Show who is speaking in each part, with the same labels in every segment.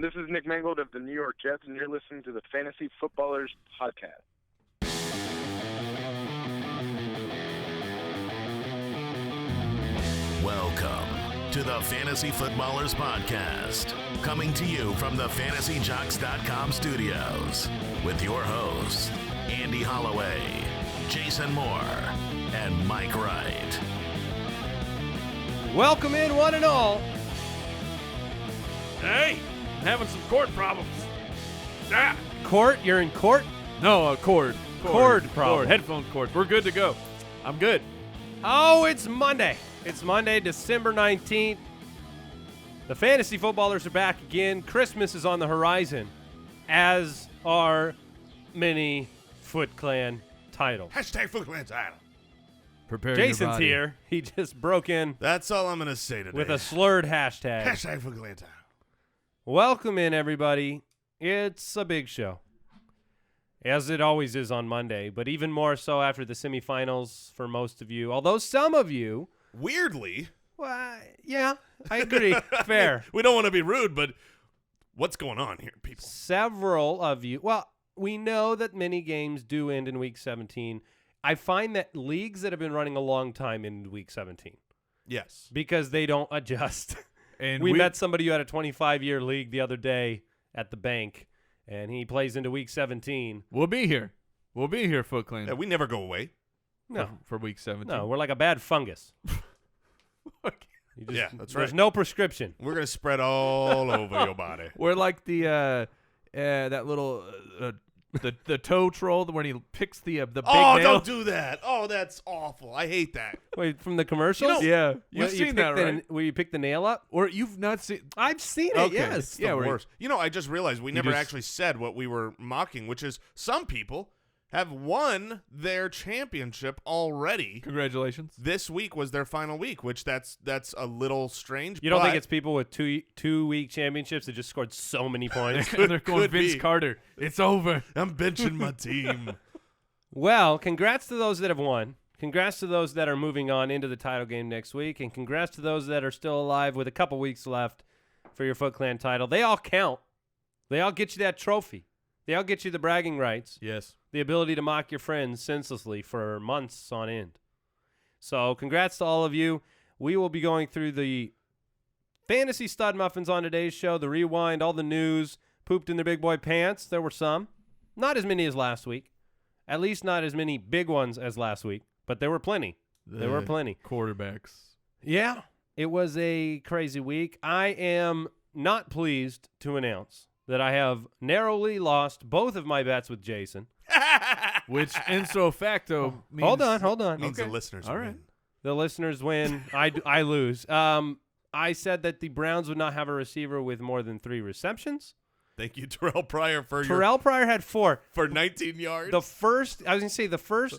Speaker 1: This is Nick Mangold of the New York Jets, and you're listening to the Fantasy Footballers Podcast.
Speaker 2: Welcome to the Fantasy Footballers Podcast, coming to you from the FantasyJocks.com studios with your hosts, Andy Holloway, Jason Moore, and Mike Wright.
Speaker 3: Welcome in, one and all.
Speaker 4: Hey, I'm having some cord problems. Ah.
Speaker 3: Court? You're in court?
Speaker 4: No, cord.
Speaker 3: Cord problem.
Speaker 4: Headphone cord. We're good to go. I'm good.
Speaker 3: Oh, it's Monday. It's Monday, December 19th. The Fantasy Footballers are back again. Christmas is on the horizon, as are many Foot Clan titles.
Speaker 5: Hashtag Foot Clan title.
Speaker 4: Prepare
Speaker 3: Jason's
Speaker 4: your body.
Speaker 3: here. He just broke in
Speaker 5: That's all I'm going to say today.
Speaker 3: with a slurred hashtag.
Speaker 5: Hashtag Foot Clan title.
Speaker 3: Welcome in, everybody. It's a big show, as it always is on Monday, but even more so after the semifinals for most of you. Although some of you,
Speaker 5: Weirdly,
Speaker 3: well, yeah, I agree. Fair.
Speaker 5: we don't want to be rude, but what's going on here, people?
Speaker 3: Several of you, well, we know that many games do end in Week 17. I find that leagues that have been running a long time end in Week 17
Speaker 5: Yes.
Speaker 3: because they don't adjust.
Speaker 4: And
Speaker 3: we met somebody who had a 25-year league the other day at the bank, and he plays into Week 17.
Speaker 4: We'll be here. We'll be here, Foot Clan.
Speaker 5: Yeah, we never go away.
Speaker 3: No,
Speaker 4: for week 17.
Speaker 3: no, we're like a bad fungus. You just,
Speaker 5: Yeah, that's
Speaker 3: There's
Speaker 5: right.
Speaker 3: no prescription.
Speaker 5: We're going to spread all over your body.
Speaker 4: We're like the that little the toe troll when he picks the big
Speaker 5: Oh,
Speaker 4: nail.
Speaker 5: don't do that. Oh, that's awful. I hate that.
Speaker 3: Wait, from the commercials?
Speaker 4: Yeah,
Speaker 3: Where
Speaker 4: you've
Speaker 3: you
Speaker 4: seen
Speaker 3: pick
Speaker 4: that,
Speaker 3: the-
Speaker 4: right?
Speaker 3: Where you pick the nail up?
Speaker 4: Or you've not seen?
Speaker 3: I've seen it,
Speaker 4: Okay.
Speaker 3: yes.
Speaker 5: It's the
Speaker 4: Yeah,
Speaker 5: worst. You know, I just realized we never
Speaker 4: just-
Speaker 5: actually said what we were mocking, which is some people have won their championship already.
Speaker 4: Congratulations.
Speaker 5: This week was their final week, which that's a little strange.
Speaker 3: You don't think
Speaker 5: but
Speaker 3: it's people with two-week championships that just scored so many points?
Speaker 4: They're going
Speaker 5: could
Speaker 4: Vince
Speaker 5: be.
Speaker 4: Carter. It's over.
Speaker 5: I'm benching my team.
Speaker 3: Well, congrats to those that have won. Congrats to those that are moving on into the title game next week. And congrats to those that are still alive with a couple weeks left for your Foot Clan title. They all count. They all get you that trophy. They all get you the bragging rights.
Speaker 4: Yes.
Speaker 3: The ability to mock your friends senselessly for months on end. So congrats to all of you. We will be going through the Fantasy Stud Muffins on today's show, the rewind, all the news, pooped in their big boy pants. There were some. Not as many as last week. At least not as many big ones as last week, but there were plenty. There were plenty.
Speaker 4: Quarterbacks.
Speaker 3: Yeah, it was a crazy week. I am not pleased to announce that I have narrowly lost both of my bets with Jason.
Speaker 4: Which, ipso facto, means...
Speaker 3: Hold on.
Speaker 5: Means
Speaker 4: Okay.
Speaker 5: the listeners
Speaker 4: All
Speaker 5: win.
Speaker 4: right.
Speaker 3: The listeners win. I lose. I said that the Browns would not have a receiver with more than 3 receptions.
Speaker 5: Thank you, Terrelle Pryor, for
Speaker 3: Terrelle Pryor had 4.
Speaker 5: for 19 yards.
Speaker 3: The first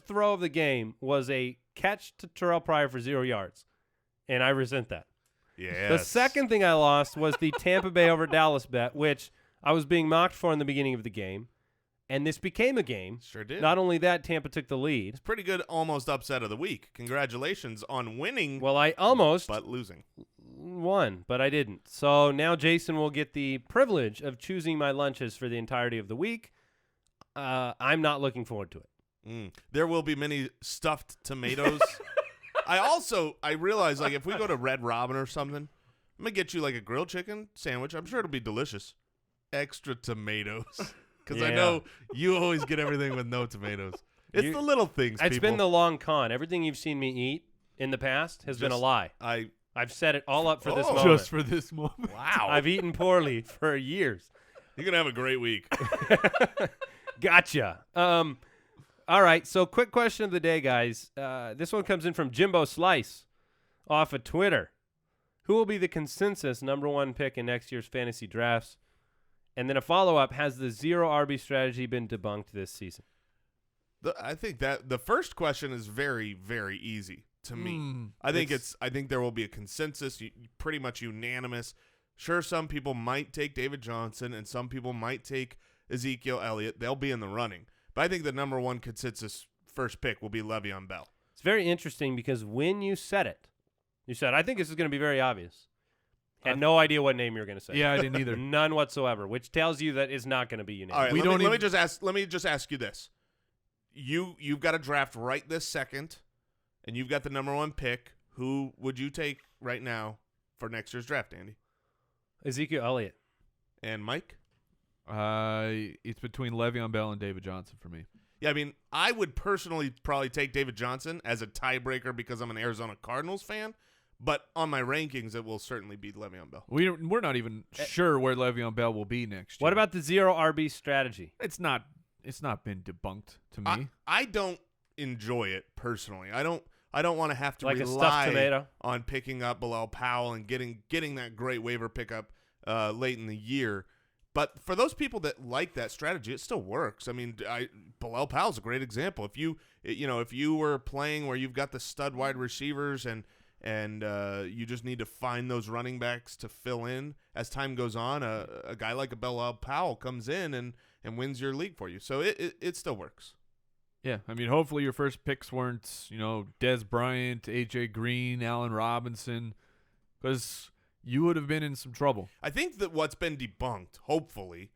Speaker 3: throw of the game was a catch to Terrelle Pryor for 0 yards, and I resent that.
Speaker 5: yes.
Speaker 3: The second thing I lost was the Tampa Bay over Dallas bet, which I was being mocked for in the beginning of the game, and this became a game.
Speaker 5: Sure did.
Speaker 3: Not only that, Tampa took the lead.
Speaker 5: Pretty good almost upset of the week. Congratulations on winning,
Speaker 3: Well, I almost
Speaker 5: but losing.
Speaker 3: won, but I didn't. So now Jason will get the privilege of choosing my lunches for the entirety of the week. I'm not looking forward to it.
Speaker 5: There will be many stuffed tomatoes. I realize, like, if we go to Red Robin or something, I'm going to get you, like, a grilled chicken sandwich. I'm sure it'll be delicious. Extra tomatoes. Because I
Speaker 3: Yeah.
Speaker 5: know you always get everything with no tomatoes. It's the little things,
Speaker 3: It's
Speaker 5: people.
Speaker 3: been the long con. Everything you've seen me eat in the past has been a lie. I've set it all up for this
Speaker 5: Oh.
Speaker 3: moment.
Speaker 4: Just for this moment.
Speaker 5: Wow.
Speaker 3: I've eaten poorly for years.
Speaker 5: You're going to have a great week.
Speaker 3: Gotcha. All right, so quick question of the day, guys. This one comes in from Jimbo Slice off of Twitter. Who will be the consensus #1 pick in next year's fantasy drafts? And then a follow-up, has the zero RB strategy been debunked this season?
Speaker 5: I think that the first question is very, very easy to me. I think there will be a consensus, pretty much unanimous. Sure, some people might take David Johnson and some people might take Ezekiel Elliott. They'll be in the running. But I think the #1 consensus first pick will be Le'Veon Bell.
Speaker 3: It's very interesting because when you said it, you said, I think this is going to be very obvious. Had no idea what name you were going to say.
Speaker 4: Yeah, I didn't either.
Speaker 3: None whatsoever, which tells you that is not going to be unanimous.
Speaker 5: All right,
Speaker 4: We
Speaker 5: let
Speaker 4: don't
Speaker 5: me just ask you this. You've got a draft right this second, and you've got the number 1 pick. Who would you take right now for next year's draft, Andy?
Speaker 3: Ezekiel Elliott.
Speaker 5: And Mike?
Speaker 4: It's between Le'Veon Bell and David Johnson for me.
Speaker 5: Yeah, I mean, I would personally probably take David Johnson as a tiebreaker because I'm an Arizona Cardinals fan, but on my rankings, it will certainly be Le'Veon Bell.
Speaker 4: We're not even sure where Le'Veon Bell will be next year.
Speaker 3: What about the 0 RB strategy?
Speaker 4: It's not been debunked to me.
Speaker 5: I don't enjoy it personally. I don't want to have to
Speaker 3: Like a stuffed tomato?
Speaker 5: rely on picking up Bilal Powell and getting that great waiver pickup late in the year. But for those people that like that strategy, it still works. I mean, Bilal Powell's a great example. If you were playing where you've got the stud wide receivers and you just need to find those running backs to fill in as time goes on, a guy like a Bilal Powell comes in and wins your league for you. So it still works.
Speaker 4: Yeah, I mean, hopefully your first picks weren't, Dez Bryant, A.J. Green, Allen Robinson, because you would have been in some trouble.
Speaker 5: I think that what's been debunked, hopefully,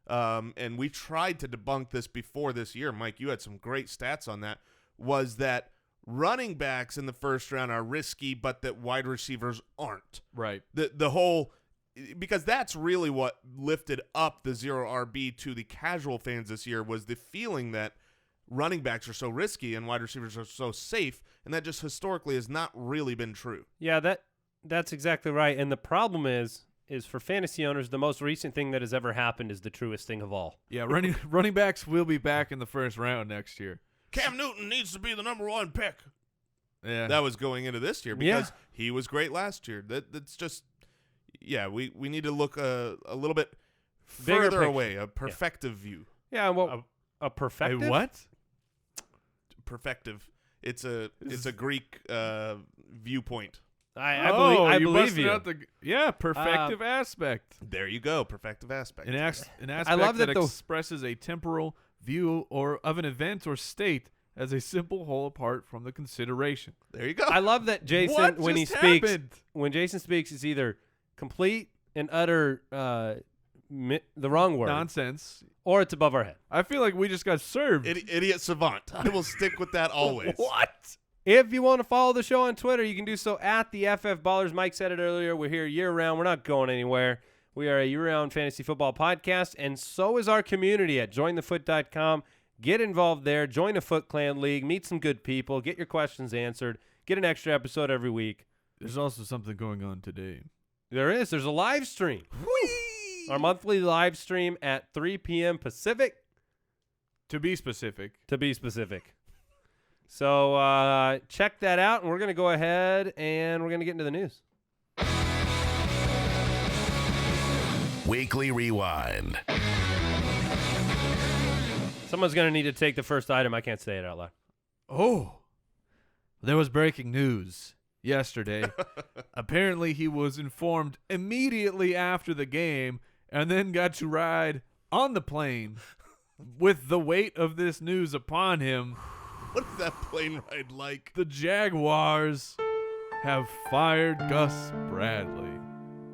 Speaker 5: and we tried to debunk this before this year, Mike, you had some great stats on that, was that running backs in the first round are risky, but that wide receivers aren't.
Speaker 4: Right.
Speaker 5: The whole – because that's really what lifted up the 0 RB to the casual fans this year was the feeling that running backs are so risky and wide receivers are so safe, and that just historically has not really been true.
Speaker 3: Yeah, that's exactly right. And the problem is for fantasy owners, the most recent thing that has ever happened is the truest thing of all.
Speaker 4: Yeah, running backs will be back in the first round next year.
Speaker 5: Cam Newton needs to be the number 1 pick.
Speaker 4: Yeah,
Speaker 5: that was going into this year because he was great last year. That's just we need to look a little bit further away, a perfective view.
Speaker 3: Yeah, well, a perfective?
Speaker 4: A what?
Speaker 5: Perfective. It's a Greek viewpoint.
Speaker 3: I believe you.
Speaker 4: Perfective aspect.
Speaker 5: There you go, perfective aspect.
Speaker 4: An aspect
Speaker 3: I love that
Speaker 4: expresses a temporal view or of an event or state as a simple whole apart from the consideration.
Speaker 5: There you go.
Speaker 3: I love that Jason, when he speaks, when Jason speaks, it's either complete and utter the wrong word,
Speaker 4: nonsense, or
Speaker 3: it's above our head.
Speaker 4: I feel like we just got served.
Speaker 5: Idiot savant. I will stick with that always.
Speaker 4: What?
Speaker 3: If you want to follow the show on Twitter, you can do so at the FF Ballers. Mike said it earlier. We're here year-round. We're not going anywhere. We are a year-round fantasy football podcast, and so is our community at jointhefoot.com. Get involved there. Join a Foot Clan League. Meet some good people. Get your questions answered. Get an extra episode every week.
Speaker 4: There's also something going on today.
Speaker 3: There is. There's a live stream. Whee! Our monthly live stream at 3 p.m. Pacific.
Speaker 4: To be specific.
Speaker 3: So check that out, and we're going to go ahead and we're going to get into the news.
Speaker 2: Weekly Rewind.
Speaker 3: Someone's going to need to take the first item. I can't say it out loud.
Speaker 4: Oh. There was breaking news yesterday. Apparently he was informed immediately after the game and then got to ride on the plane with the weight of this news upon him.
Speaker 5: What is that plane ride like?
Speaker 4: The Jaguars have fired Gus Bradley.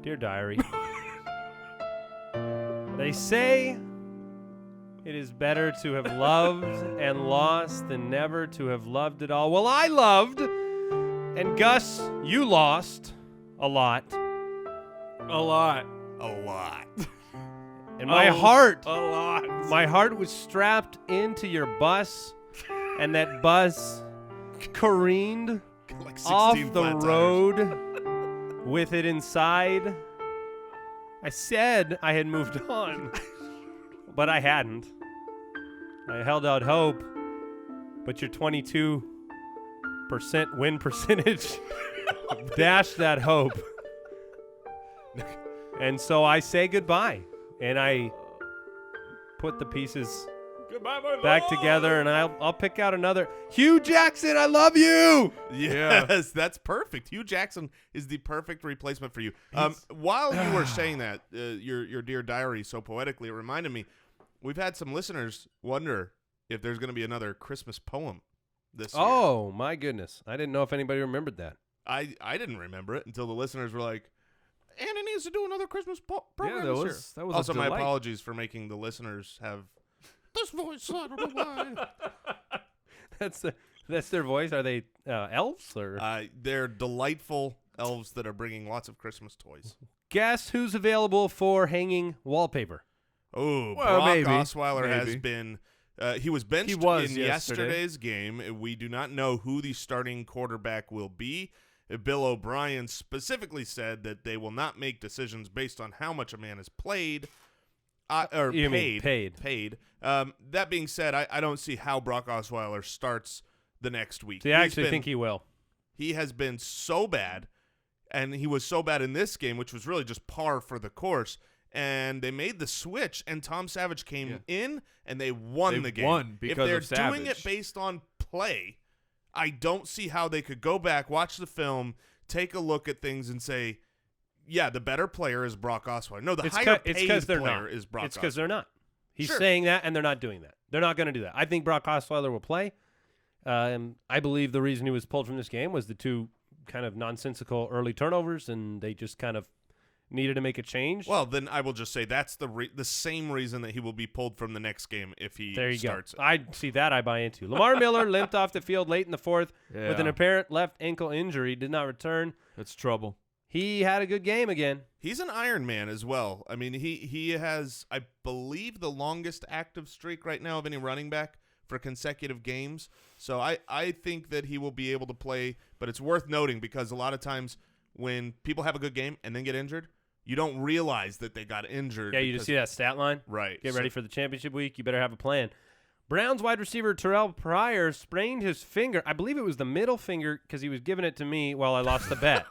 Speaker 3: Dear Diary. They say it is better to have loved and lost than never to have loved at all. Well, I loved, and Gus, you lost a lot.
Speaker 4: A lot.
Speaker 3: And my heart
Speaker 4: was
Speaker 3: was strapped into your bus, and that bus careened
Speaker 5: Like
Speaker 3: off
Speaker 5: 16
Speaker 3: the
Speaker 5: flat
Speaker 3: road with it inside. I said I had moved on, but I hadn't. I held out hope, but your 22% win percentage dashed that hope. And so I say goodbye, and I put the pieces back together, and I'll pick out another. Hugh Jackson, I love you.
Speaker 5: Yes, that's perfect. Hugh Jackson is the perfect replacement for you. While you were saying that, your dear diary so poetically, it reminded me, we've had some listeners wonder if there's going to be another Christmas poem this year.
Speaker 3: Oh, my goodness. I didn't know if anybody remembered that.
Speaker 5: I didn't remember it until the listeners were like, Andy needs to do another Christmas program
Speaker 4: Yeah,
Speaker 5: this year.
Speaker 4: that was
Speaker 5: Also,
Speaker 4: a
Speaker 5: my
Speaker 4: delight.
Speaker 5: apologies for making the listeners have this voice. I don't know why.
Speaker 3: That's their voice. Are they elves or?
Speaker 5: They're delightful elves that are bringing lots of Christmas toys.
Speaker 3: Guess who's available for hanging wallpaper?
Speaker 5: Oh,
Speaker 4: Well,
Speaker 5: Brock
Speaker 4: maybe.
Speaker 5: Osweiler has
Speaker 4: Maybe.
Speaker 5: been. He was benched
Speaker 4: He was
Speaker 5: in
Speaker 4: yesterday.
Speaker 5: yesterday's game. We do not know who the starting quarterback will be. Bill O'Brien specifically said that they will not make decisions based on how much a man has played. Or
Speaker 3: You
Speaker 5: paid.
Speaker 3: mean paid.
Speaker 5: Paid. That being said, I don't see how Brock Osweiler starts the next week.
Speaker 3: So I actually think he will.
Speaker 5: He has been so bad, and he was so bad in this game, which was really just par for the course. And they made the switch, and Tom Savage came in, and they won the game.
Speaker 4: Won because
Speaker 5: if they're
Speaker 4: of
Speaker 5: doing it
Speaker 4: Savage.
Speaker 5: based on play, I don't see how they could go back, watch the film, take a look at things, and say, yeah, the better player is Brock Osweiler. No, the higher paid
Speaker 3: they're
Speaker 5: player
Speaker 3: not.
Speaker 5: is Brock
Speaker 3: It's because
Speaker 5: Osweiler.
Speaker 3: they're not. He's
Speaker 5: Sure.
Speaker 3: saying that, and they're not doing that. They're not going to do that. I think Brock Osweiler will play. I believe the reason he was pulled from this game was the two kind of nonsensical early turnovers, and they just kind of needed to make a change.
Speaker 5: Well, then I will just say that's the same reason that he will be pulled from the next game if he
Speaker 3: there you
Speaker 5: starts
Speaker 3: go. I see that. I buy into. Lamar Miller limped off the field late in the fourth with an
Speaker 4: Yeah.
Speaker 3: apparent left ankle injury. Did not return.
Speaker 4: That's trouble.
Speaker 3: He had a good game again.
Speaker 5: He's an Iron Man as well. I mean, he has, I believe, the longest active streak right now of any running back for consecutive games. So I think that he will be able to play, but it's worth noting because a lot of times when people have a good game and then get injured, you don't realize that they got injured.
Speaker 3: Yeah, you just see that stat line.
Speaker 5: Right.
Speaker 3: Get ready for the championship week. You better have a plan. Browns wide receiver Terrelle Pryor sprained his finger. I believe it was the middle finger because he was giving it to me while I lost the bet.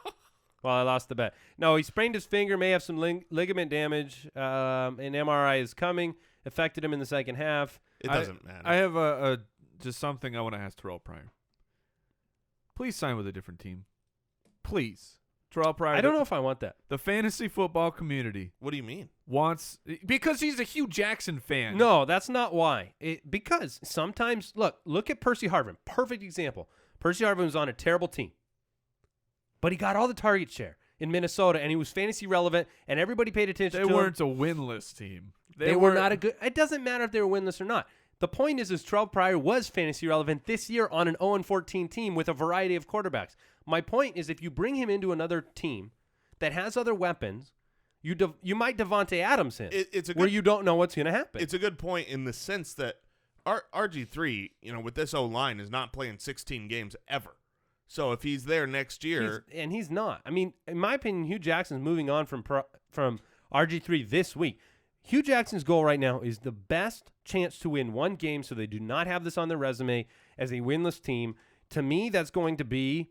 Speaker 3: No, he sprained his finger, may have some ligament damage. An MRI is coming. Affected him in the second half.
Speaker 5: It doesn't matter.
Speaker 4: I have a just something I want to ask Terrelle Pryor. Please sign with a different team. Please. Terrelle Pryor.
Speaker 3: I don't know if I want that.
Speaker 4: The fantasy football community
Speaker 5: What do you mean?
Speaker 4: wants – because he's a Hugh Jackson fan.
Speaker 3: No, that's not why. Because sometimes, look at Percy Harvin. Perfect example. Percy Harvin was on a terrible team, but he got all the target share in Minnesota, and he was fantasy relevant, and everybody paid attention
Speaker 4: They
Speaker 3: to him.
Speaker 4: weren't a winless team.
Speaker 3: They were not a good – it doesn't matter if they were winless or not. The point is Terrelle Pryor was fantasy relevant this year on an 0-14 team with a variety of quarterbacks. My point is if you bring him into another team that has other weapons, you might Davante Adams him where you don't know what's going to happen.
Speaker 5: It's a good point in the sense that RG3, with this O-line, is not playing 16 games ever. So if he's there next year,
Speaker 3: he's not. I mean, in my opinion, Hugh Jackson's moving on from RG3 this week. Hugh Jackson's goal right now is the best chance to win one game so they do not have this on their resume as a winless team. To me, that's going to be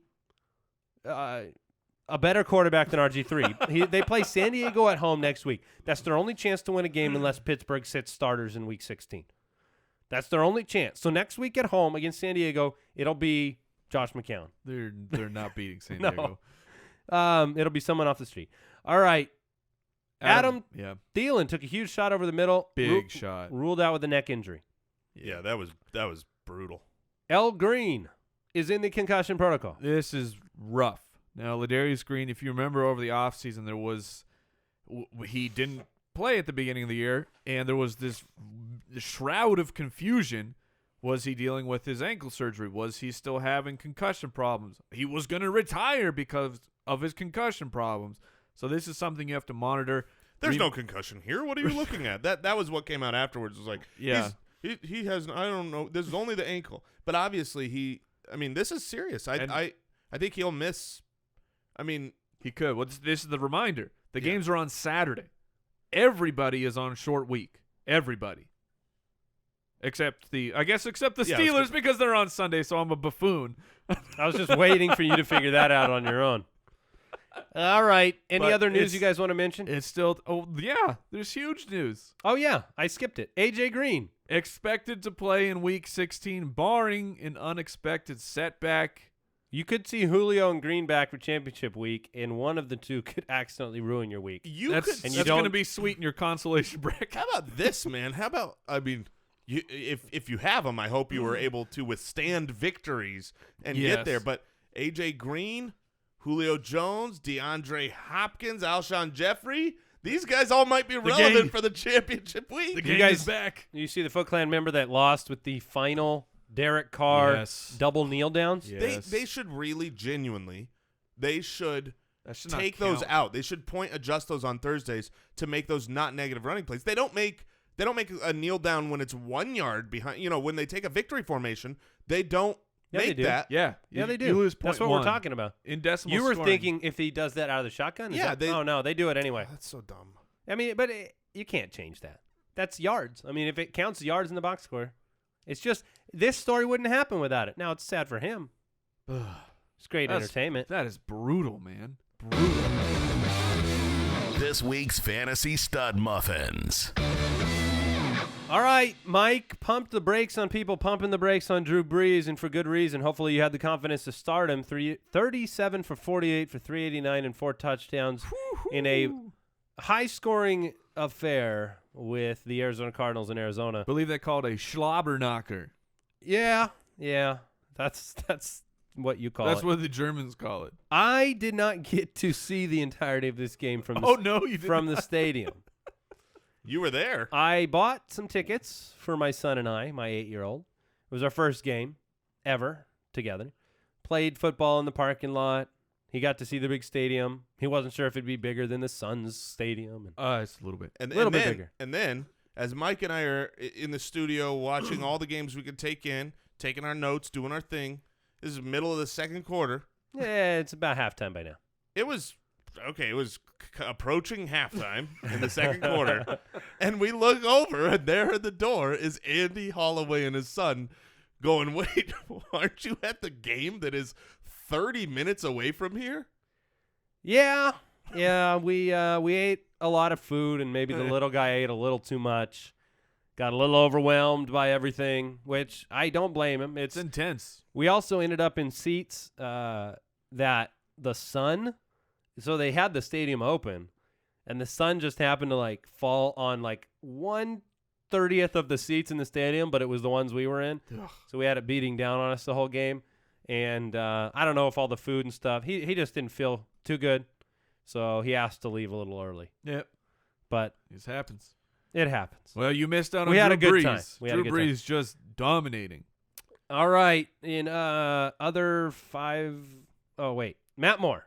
Speaker 3: a better quarterback than RG3. They play San Diego at home next week. That's their only chance to win a game unless Pittsburgh sits starters in Week 16. That's their only chance. So next week at home against San Diego, it'll be Josh McCown.
Speaker 4: They're not beating San
Speaker 3: No.
Speaker 4: Diego.
Speaker 3: It'll be someone off the street. All right. Adam
Speaker 4: Yeah.
Speaker 3: Thielen took a huge shot over the middle.
Speaker 4: Big shot.
Speaker 3: Ruled out with a neck injury.
Speaker 5: yeah, that was brutal.
Speaker 3: L. Green is in the concussion protocol.
Speaker 4: This is rough. Now, Ladarius Green, if you remember over the offseason, he didn't play at the beginning of the year, and there was this shroud of confusion. Was he dealing with his ankle surgery? Was he still having concussion problems? He was going to retire because of his concussion problems. So this is something you have to monitor.
Speaker 5: There's no concussion here. What are you looking at? That was what came out afterwards. It was like,
Speaker 4: Yeah.
Speaker 5: he has, I don't know. This is only the ankle. But obviously this is serious. I think he'll miss. I mean,
Speaker 4: He could. Well, this is the reminder. The games are on Saturday. Everybody is on short week. Everybody. Except the Steelers because they're on Sunday, so I'm a buffoon.
Speaker 3: I was just waiting for you to figure that out on your own. All right. Any
Speaker 4: But
Speaker 3: other news
Speaker 4: it's-
Speaker 3: you guys want to mention?
Speaker 4: It's still there's huge news.
Speaker 3: Oh, yeah. I skipped it. A.J. Green.
Speaker 4: Expected to play in Week 16, barring an unexpected setback.
Speaker 3: You could see Julio and Green back for championship week, and one of the two could accidentally ruin your week.
Speaker 4: That's going to be sweet in your consolation bracket.
Speaker 5: How about this, man? How about, if you have them, I hope you were able to withstand victories and get there. But A.J. Green, Julio Jones, DeAndre Hopkins, Alshon Jeffrey. These guys all might be relevant for the championship week.
Speaker 4: The game is back.
Speaker 3: You see the Foot Clan member that lost with the final Derek Carr double kneel downs?
Speaker 4: Yes.
Speaker 5: They should really genuinely, they should take
Speaker 4: count.
Speaker 5: those out. They should adjust those on Thursdays to make those not negative running plays. They don't make a kneel down when it's 1 yard behind. When they take a victory formation, they don't make that.
Speaker 4: Yeah,
Speaker 3: they do.
Speaker 4: You lose
Speaker 3: That's what we're talking about.
Speaker 4: In decimal
Speaker 3: You were
Speaker 4: scoring.
Speaker 3: thinking if he does that out of the shotgun? Oh, no, they do it anyway.
Speaker 5: That's so dumb.
Speaker 3: I mean, but you can't change that. That's yards. I mean, if it counts yards in the box score, it's just this story wouldn't happen without it. Now, it's sad for him. It's great entertainment.
Speaker 4: That is brutal, man. Brutal.
Speaker 2: This week's Fantasy Stud Muffins.
Speaker 3: All right, Mike pumped the brakes on people pumping the brakes on Drew Brees, and for good reason. Hopefully you had the confidence to start him. 37 for 48 for 389 and 4 touchdowns in a high-scoring affair with the Arizona Cardinals in Arizona.
Speaker 4: I believe they called a schlobber knocker.
Speaker 3: Yeah, that's what you call it.
Speaker 4: That's what the Germans call it.
Speaker 3: I did not get to see the entirety of this game from the stadium.
Speaker 5: You were there.
Speaker 3: I bought some tickets for my son and I, my 8-year-old. It was our first game ever together. Played football in the parking lot. He got to see the big stadium. He wasn't sure if it'd be bigger than the Suns stadium.
Speaker 4: It's a little bit.
Speaker 3: A little bit bigger.
Speaker 5: And then, as Mike and I are in the studio watching all the games we could take in, taking our notes, doing our thing, this is the middle of the second quarter.
Speaker 3: Yeah, it's about halftime by now.
Speaker 5: It was approaching halftime in the second quarter, and we look over, and there at the door is Andy Holloway and his son going, wait, aren't you at the game that is 30 minutes away from here?
Speaker 3: Yeah, we ate a lot of food, and maybe the little guy ate a little too much. Got a little overwhelmed by everything, which I don't blame him. It's
Speaker 4: intense.
Speaker 3: We also ended up in seats that the sun, so they had the stadium open, and the sun just happened to fall on 1/30 of the seats in the stadium, but it was the ones we were in.
Speaker 4: Ugh.
Speaker 3: So we had it beating down on us the whole game. And I don't know if all the food and stuff, he just didn't feel too good. So he asked to leave a little early.
Speaker 4: Yep.
Speaker 3: But
Speaker 4: this happens.
Speaker 3: It happens.
Speaker 4: Well, you missed out on
Speaker 3: we had
Speaker 4: Drew
Speaker 3: a good
Speaker 4: Brees.
Speaker 3: time.
Speaker 4: Drew Brees just dominating.
Speaker 3: All right. In other five, Matt Moore,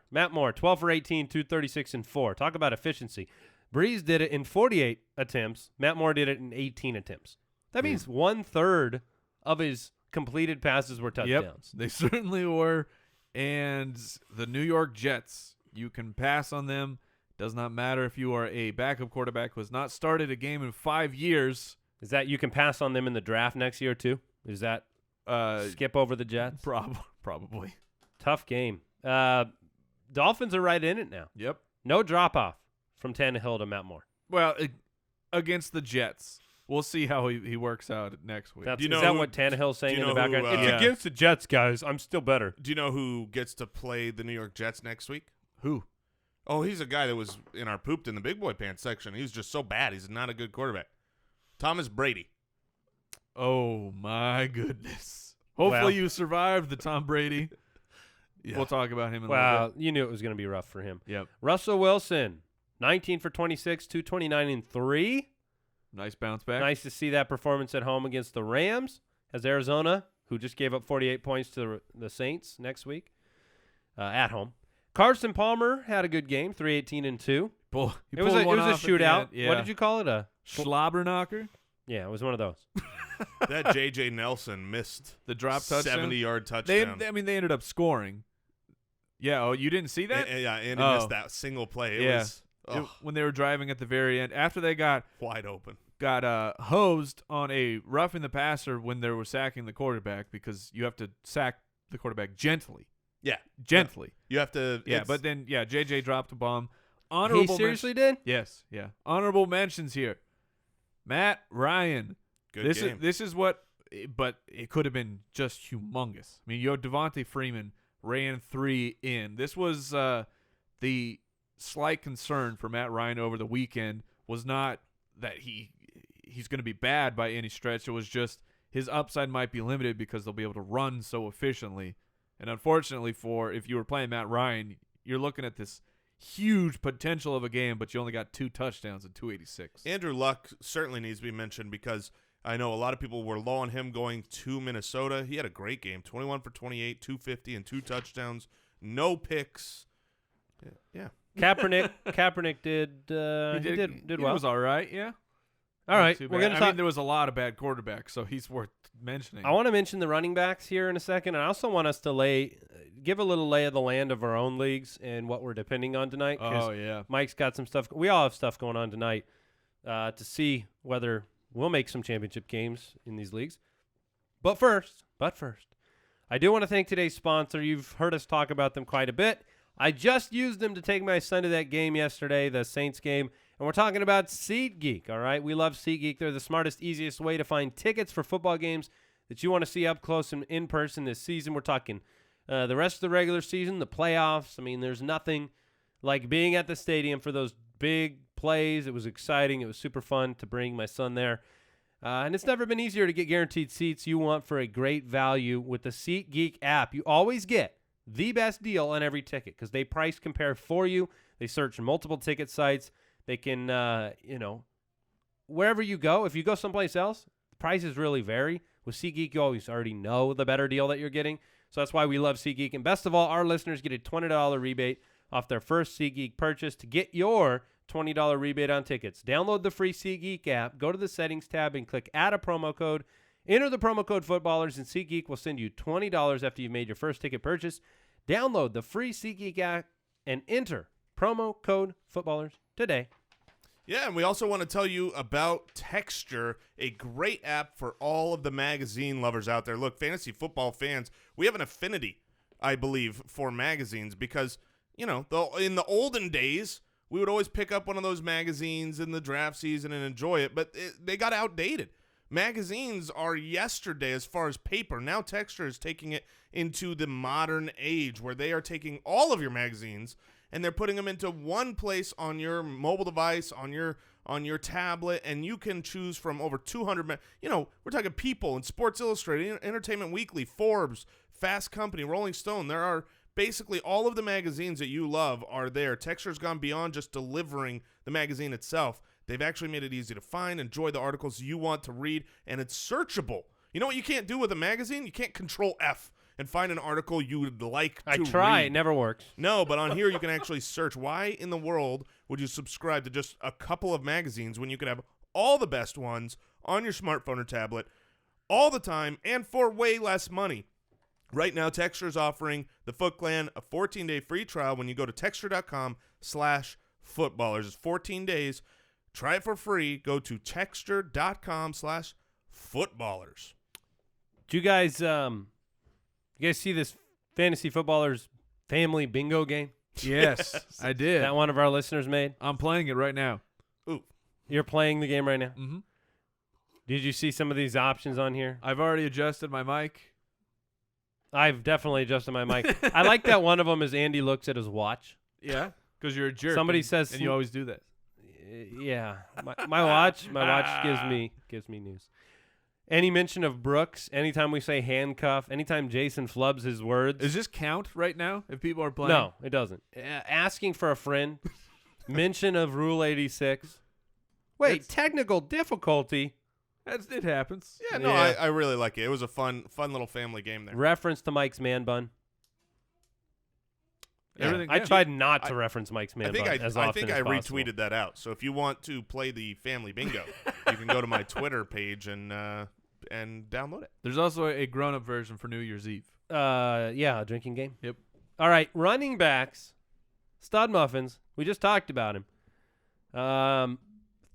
Speaker 3: 12 for 18, 236 and 4. Talk about efficiency. Brees did it in 48 attempts. Matt Moore did it in 18 attempts. That means 1/3 of his completed passes were touchdowns.
Speaker 4: Yep, they certainly were. And the New York Jets, you can pass on them. Does not matter if you are a backup quarterback who has not started a game in 5 years.
Speaker 3: Is that you can pass on them in the draft next year too? Is that skip over the Jets?
Speaker 4: Probably.
Speaker 3: Tough game. Dolphins are right in it now.
Speaker 4: Yep.
Speaker 3: No drop-off from Tannehill to Matt Moore.
Speaker 4: Well, against the Jets. We'll see how he works out next week.
Speaker 3: Is that what Tannehill's saying in the background? It's against the Jets, guys. I'm still better.
Speaker 5: Do you know who gets to play the New York Jets next week?
Speaker 4: Who?
Speaker 5: Oh, he's a guy that was in our pooped in the big boy pants section. He was just so bad. He's not a good quarterback. Thomas Brady.
Speaker 4: Oh, my goodness. Hopefully you survived the Tom Brady. Yeah. We'll talk about him in a little bit.
Speaker 3: You knew it was going to be rough for him.
Speaker 4: Yep.
Speaker 3: Russell Wilson, 19 for 26, 229 and 3.
Speaker 4: Nice bounce back.
Speaker 3: Nice to see that performance at home against the Rams, as Arizona, who just gave up 48 points to the Saints next week, at home. Carson Palmer had a good game, 318 and 2. It was a shootout.
Speaker 4: Yeah.
Speaker 3: What did you call it? A
Speaker 4: slobber knocker?
Speaker 3: Yeah, it was one of those.
Speaker 5: That J.J. Nelson missed
Speaker 4: the drop touchdown,
Speaker 5: 70-yard touchdown.
Speaker 4: They ended up scoring. Yeah. Oh, you didn't see that?
Speaker 5: And he missed that single play. It was
Speaker 4: when they were driving at the very end after they got
Speaker 5: wide open.
Speaker 4: Got hosed on a roughing the passer when they were sacking the quarterback, because you have to sack the quarterback gently.
Speaker 5: Yeah,
Speaker 4: gently.
Speaker 5: You have to.
Speaker 4: Yeah, but then JJ dropped a bomb.
Speaker 3: He seriously did?
Speaker 4: Yes. Yeah. Honorable mentions here. Matt Ryan.
Speaker 5: Good game.
Speaker 4: This is what, but it could have been just humongous. I mean, Devonta Freeman ran 3 in. This was the slight concern for Matt Ryan over the weekend was not that he's going to be bad by any stretch. It was just his upside might be limited because they'll be able to run so efficiently. And unfortunately if you were playing Matt Ryan, you're looking at this huge potential of a game, but you only got 2 touchdowns and 286.
Speaker 5: Andrew Luck certainly needs to be mentioned because I know a lot of people were low on him going to Minnesota. He had a great game, 21 for 28, 250, and 2 touchdowns, no picks. Yeah.
Speaker 3: Kaepernick did well.
Speaker 4: He was all right, yeah.
Speaker 3: All right,
Speaker 4: we're
Speaker 3: we're
Speaker 4: going
Speaker 3: going to
Speaker 4: to
Speaker 3: talk.
Speaker 4: I mean, there was a lot of bad quarterbacks, so he's worth mentioning.
Speaker 3: I want to mention the running backs here in a second. I also want us to give a little lay of the land of our own leagues and what we're depending on tonight.
Speaker 4: Oh, yeah.
Speaker 3: Mike's got some stuff. We all have stuff going on tonight to see whether we'll make some championship games in these leagues. But first, I do want to thank today's sponsor. You've heard us talk about them quite a bit. I just used them to take my son to that game yesterday, the Saints game. And we're talking about SeatGeek, all right? We love SeatGeek. They're the smartest, easiest way to find tickets for football games that you want to see up close and in person this season. We're talking the rest of the regular season, the playoffs. I mean, there's nothing like being at the stadium for those big plays. It was exciting. It was super fun to bring my son there. And it's never been easier to get guaranteed seats you want for a great value with the SeatGeek app. You always get the best deal on every ticket because they price compare for you. They search multiple ticket sites. They can, wherever you go, if you go someplace else, the prices really vary. With SeatGeek, you always already know the better deal that you're getting. So that's why we love SeatGeek. And best of all, our listeners get a $20 rebate off their first SeatGeek purchase. To get your $20 rebate on tickets, download the free SeatGeek app, go to the settings tab, and click add a promo code. Enter the promo code Footballers, and SeatGeek will send you $20 after you've made your first ticket purchase. Download the free SeatGeek app and enter promo code Footballers today.
Speaker 5: Yeah, and we also want to tell you about Texture, a great app for all of the magazine lovers out there. Look, fantasy football fans, we have an affinity, I believe, for magazines because, in the olden days, we would always pick up one of those magazines in the draft season and enjoy it, but they got outdated. Magazines are yesterday as far as paper. Now Texture is taking it into the modern age where they are taking all of your magazines and they're putting them into one place on your mobile device, on your tablet, and you can choose from over 200. We're talking People and Sports Illustrated, Entertainment Weekly, Forbes, Fast Company, Rolling Stone. There are basically all of the magazines that you love are there. Texture's gone beyond just delivering the magazine itself. They've actually made it easy to find, enjoy the articles you want to read, and it's searchable. You know what you can't do with a magazine? You can't Control F and find an article you would like to read.
Speaker 3: I try. It never works.
Speaker 5: No, but on here you can actually search. Why in the world would you subscribe to just a couple of magazines when you could have all the best ones on your smartphone or tablet all the time and for way less money? Right now, Texture is offering the Foot Clan a 14-day free trial when you go to texture.com/footballers. It's 14 days. Try it for free. Go to texture.com/footballers.
Speaker 3: Do you guys see this Fantasy Footballers family bingo game?
Speaker 4: Yes, I did.
Speaker 3: That one of our listeners made?
Speaker 4: I'm playing it right now.
Speaker 5: Ooh.
Speaker 3: You're playing the game right now?
Speaker 4: Mm-hmm.
Speaker 3: Did you see some of these options on here?
Speaker 4: I've already adjusted my mic.
Speaker 3: I've definitely adjusted my mic. I like that one of them is Andy looks at his watch.
Speaker 4: Yeah, because you're a jerk.
Speaker 3: Somebody
Speaker 4: and,
Speaker 3: says,
Speaker 4: and you always do that.
Speaker 3: Yeah, my watch gives me news. Any mention of Brooks, anytime we say handcuff, anytime Jason flubs his words.
Speaker 4: Does this count right now if people are playing?
Speaker 3: No, it doesn't. Asking for a friend, mention of Rule 86. Wait, technical difficulty.
Speaker 4: It happens.
Speaker 5: Yeah, no, yeah. I really like it. It was a fun little family game there.
Speaker 3: Reference to Mike's man bun.
Speaker 4: Yeah.
Speaker 3: I tried not to reference Mike's man bun as often as possible.
Speaker 5: I think I retweeted that out. So if you want to play the family bingo, you can go to my Twitter page and download it.
Speaker 4: There's also a grown-up version for New Year's Eve.
Speaker 3: Yeah, a drinking game.
Speaker 4: Yep.
Speaker 3: All right, running backs, stud muffins. We just talked about him.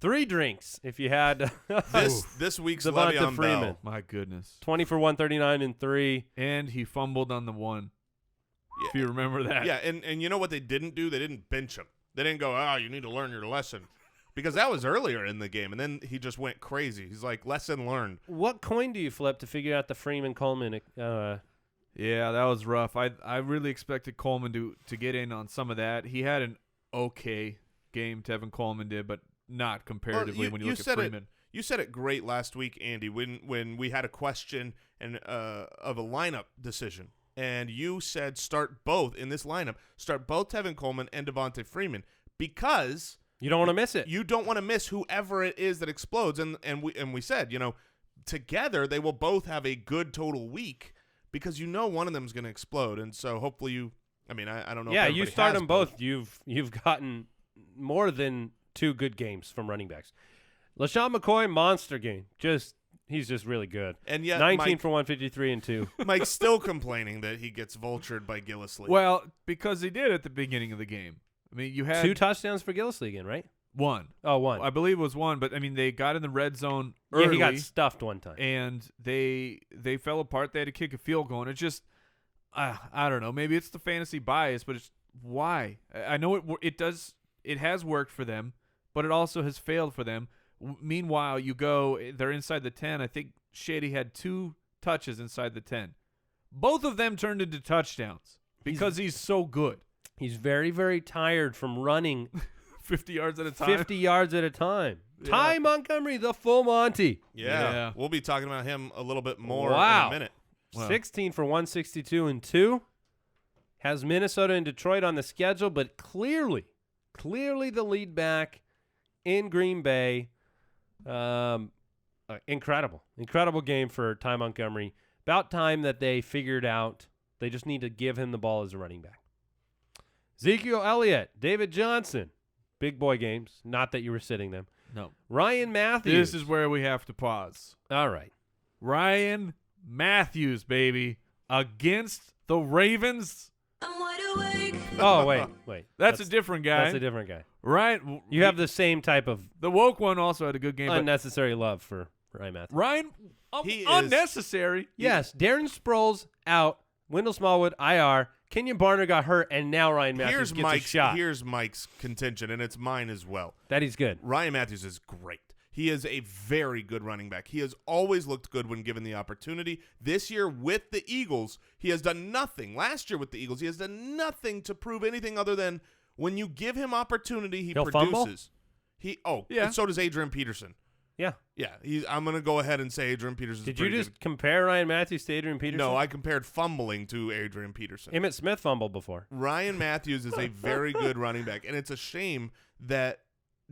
Speaker 3: 3 drinks if you had
Speaker 5: this week's
Speaker 3: Devonta
Speaker 5: Le'Veon
Speaker 3: Freeman.
Speaker 5: Bell.
Speaker 4: My goodness.
Speaker 3: 20 for 139 and 3.
Speaker 4: And he fumbled on the 1.
Speaker 5: Yeah.
Speaker 4: If you remember that.
Speaker 5: Yeah, and you know what they didn't do? They didn't bench him. They didn't go, you need to learn your lesson. Because that was earlier in the game, and then he just went crazy. He's like, lesson learned.
Speaker 3: What coin do you flip to figure out the Freeman Coleman?
Speaker 4: Yeah, that was rough. I really expected Coleman to get in on some of that. He had an okay game, Tevin Coleman did, but not comparatively when you look at Freeman.
Speaker 5: You said it great last week, Andy, when we had a question and of a lineup decision. and you said start both in this lineup. Start both Tevin Coleman and Devonta Freeman because
Speaker 3: you don't want to miss it.
Speaker 5: You don't want to miss whoever it is that explodes. And we said, together they will both have a good total week because one of them is going to explode. And so hopefully I don't know.
Speaker 3: Yeah,
Speaker 5: if
Speaker 3: you start them both. You've gotten more than 2 good games from running backs. LeSean McCoy, monster game. He's just really good.
Speaker 5: And yet
Speaker 3: 19 for 153 and 2.
Speaker 5: Mike's still complaining that he gets vultured by Gillislee.
Speaker 4: Well, because he did at the beginning of the game. I mean, you had
Speaker 3: 2 touchdowns for Gillislee again, right?
Speaker 4: 1.
Speaker 3: Oh, 1.
Speaker 4: I believe it was 1, but they got in the red zone early.
Speaker 3: Yeah, he got stuffed one time.
Speaker 4: And they fell apart. They had to kick a field goal. And it's just, I don't know. Maybe it's the fantasy bias, but it's why? I know it does. It has worked for them, but it also has failed for them. Meanwhile, they're inside the 10. I think Shady had 2 touches inside the 10. Both of them turned into touchdowns because he's so good.
Speaker 3: He's very, very tired from running
Speaker 4: 50 yards at a time.
Speaker 3: 50 yards at a time.
Speaker 4: Yeah.
Speaker 3: Ty Montgomery, the full Monty.
Speaker 5: Yeah. We'll be talking about him a little bit more in a minute.
Speaker 4: Wow.
Speaker 3: 16 for 162 and 2. Has Minnesota and Detroit on the schedule, but clearly the lead back in Green Bay. Incredible game for Ty Montgomery. About time that they figured out they just need to give him the ball as a running back. Ezekiel Elliott, David Johnson, big boy games. Not that you were sitting them.
Speaker 4: No.
Speaker 3: Ryan Mathews.
Speaker 4: This is where we have to pause.
Speaker 3: All right.
Speaker 4: Ryan Mathews, baby, against the Ravens.
Speaker 3: Oh, wait.
Speaker 4: That's a different guy.
Speaker 3: That's a different guy.
Speaker 4: Right.
Speaker 3: You have the same type of
Speaker 4: The woke one also had a good game.
Speaker 3: unnecessary love for Ryan Mathews.
Speaker 4: Ryan,
Speaker 5: He is-
Speaker 4: unnecessary.
Speaker 3: Yes, Darren Sproles out. Wendell Smallwood, IR. Kenyon Barner got hurt, and now Ryan Mathews gets a shot.
Speaker 5: Here's Mike's contention, and it's mine as well.
Speaker 3: That he's good.
Speaker 5: Ryan Mathews is great. He is a very good running back. He has always looked good when given the opportunity. This year with the Eagles, he has done nothing. Last year with the Eagles, he has done nothing to prove anything other than when you give him opportunity,
Speaker 3: He'll
Speaker 5: produces.
Speaker 3: fumble?
Speaker 5: And so does Adrian Peterson.
Speaker 3: Yeah.
Speaker 5: Yeah, I'm going to go ahead and say Adrian Peterson.
Speaker 3: Did you just compare Ryan Mathews to Adrian Peterson?
Speaker 5: No, I compared fumbling to Adrian Peterson.
Speaker 3: Emmitt Smith fumbled before.
Speaker 5: Ryan Mathews is a very good running back, and it's a shame that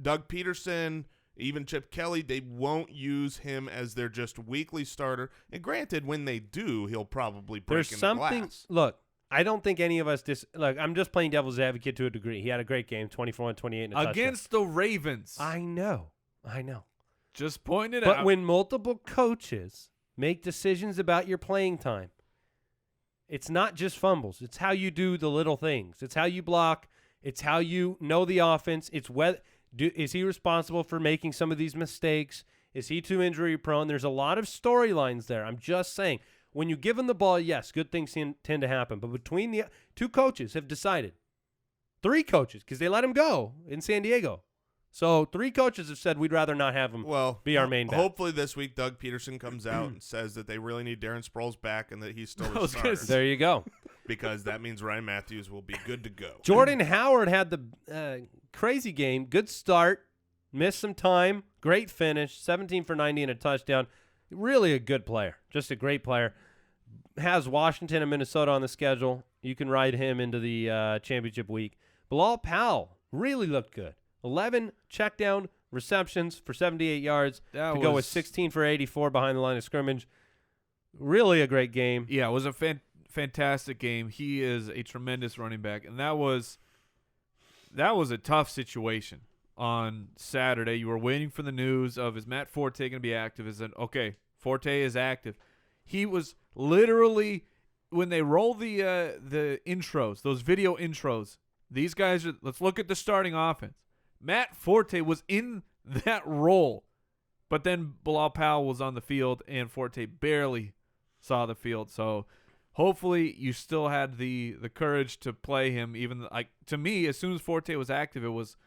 Speaker 5: Doug Peterson, even Chip Kelly, they won't use him as their just weekly starter. And granted, when they do, he'll probably break in the glass.
Speaker 3: Look, I don't think any of us look, I'm just playing devil's advocate to a degree. He had a great game, 24 and 28 and a
Speaker 4: against the Ravens.
Speaker 3: touchdown. I know.
Speaker 4: Just pointed
Speaker 3: But
Speaker 4: out.
Speaker 3: when multiple coaches make decisions about your playing time, it's not just fumbles. It's how you do the little things. It's how you block. It's how you know the offense. It's is he responsible for making some of these mistakes? Is he too injury prone? There's a lot of storylines there. I'm just saying, when you give him the ball, yes, good things tend to happen. But between the 2 coaches have decided, 3 coaches, because they let him go in San Diego. So 3 coaches have said we'd rather not have him be our main back.
Speaker 5: Hopefully this week Doug Peterson comes out and says that they really need Darren Sproles back and that he's still a starter.
Speaker 3: There you go.
Speaker 5: Because that means Ryan Mathews will be good to go.
Speaker 3: Jordan Howard had the crazy game. Good start. Missed some time. Great finish. 17 for 90 and a touchdown. Really a good player. Just a great player. Has Washington and Minnesota on the schedule. You can ride him into the championship week. Bilal Powell really looked good. 11 check down receptions for 78 yards to go with 16 for 84 behind the line of scrimmage. Really a great game.
Speaker 4: Yeah, it was a fantastic game. He is a tremendous running back, and that was a tough situation on Saturday. You were waiting for the news of, is Matt Forte going to be active? Is it okay? Forte is active. He was literally, when they roll the intros, those video intros, these guys are, let's look at the starting offense. Matt Forte was in that role, but then Bilal Powell was on the field, and Forte barely saw the field. So hopefully you still had the courage to play him. Even to me, as soon as Forte was active, it was,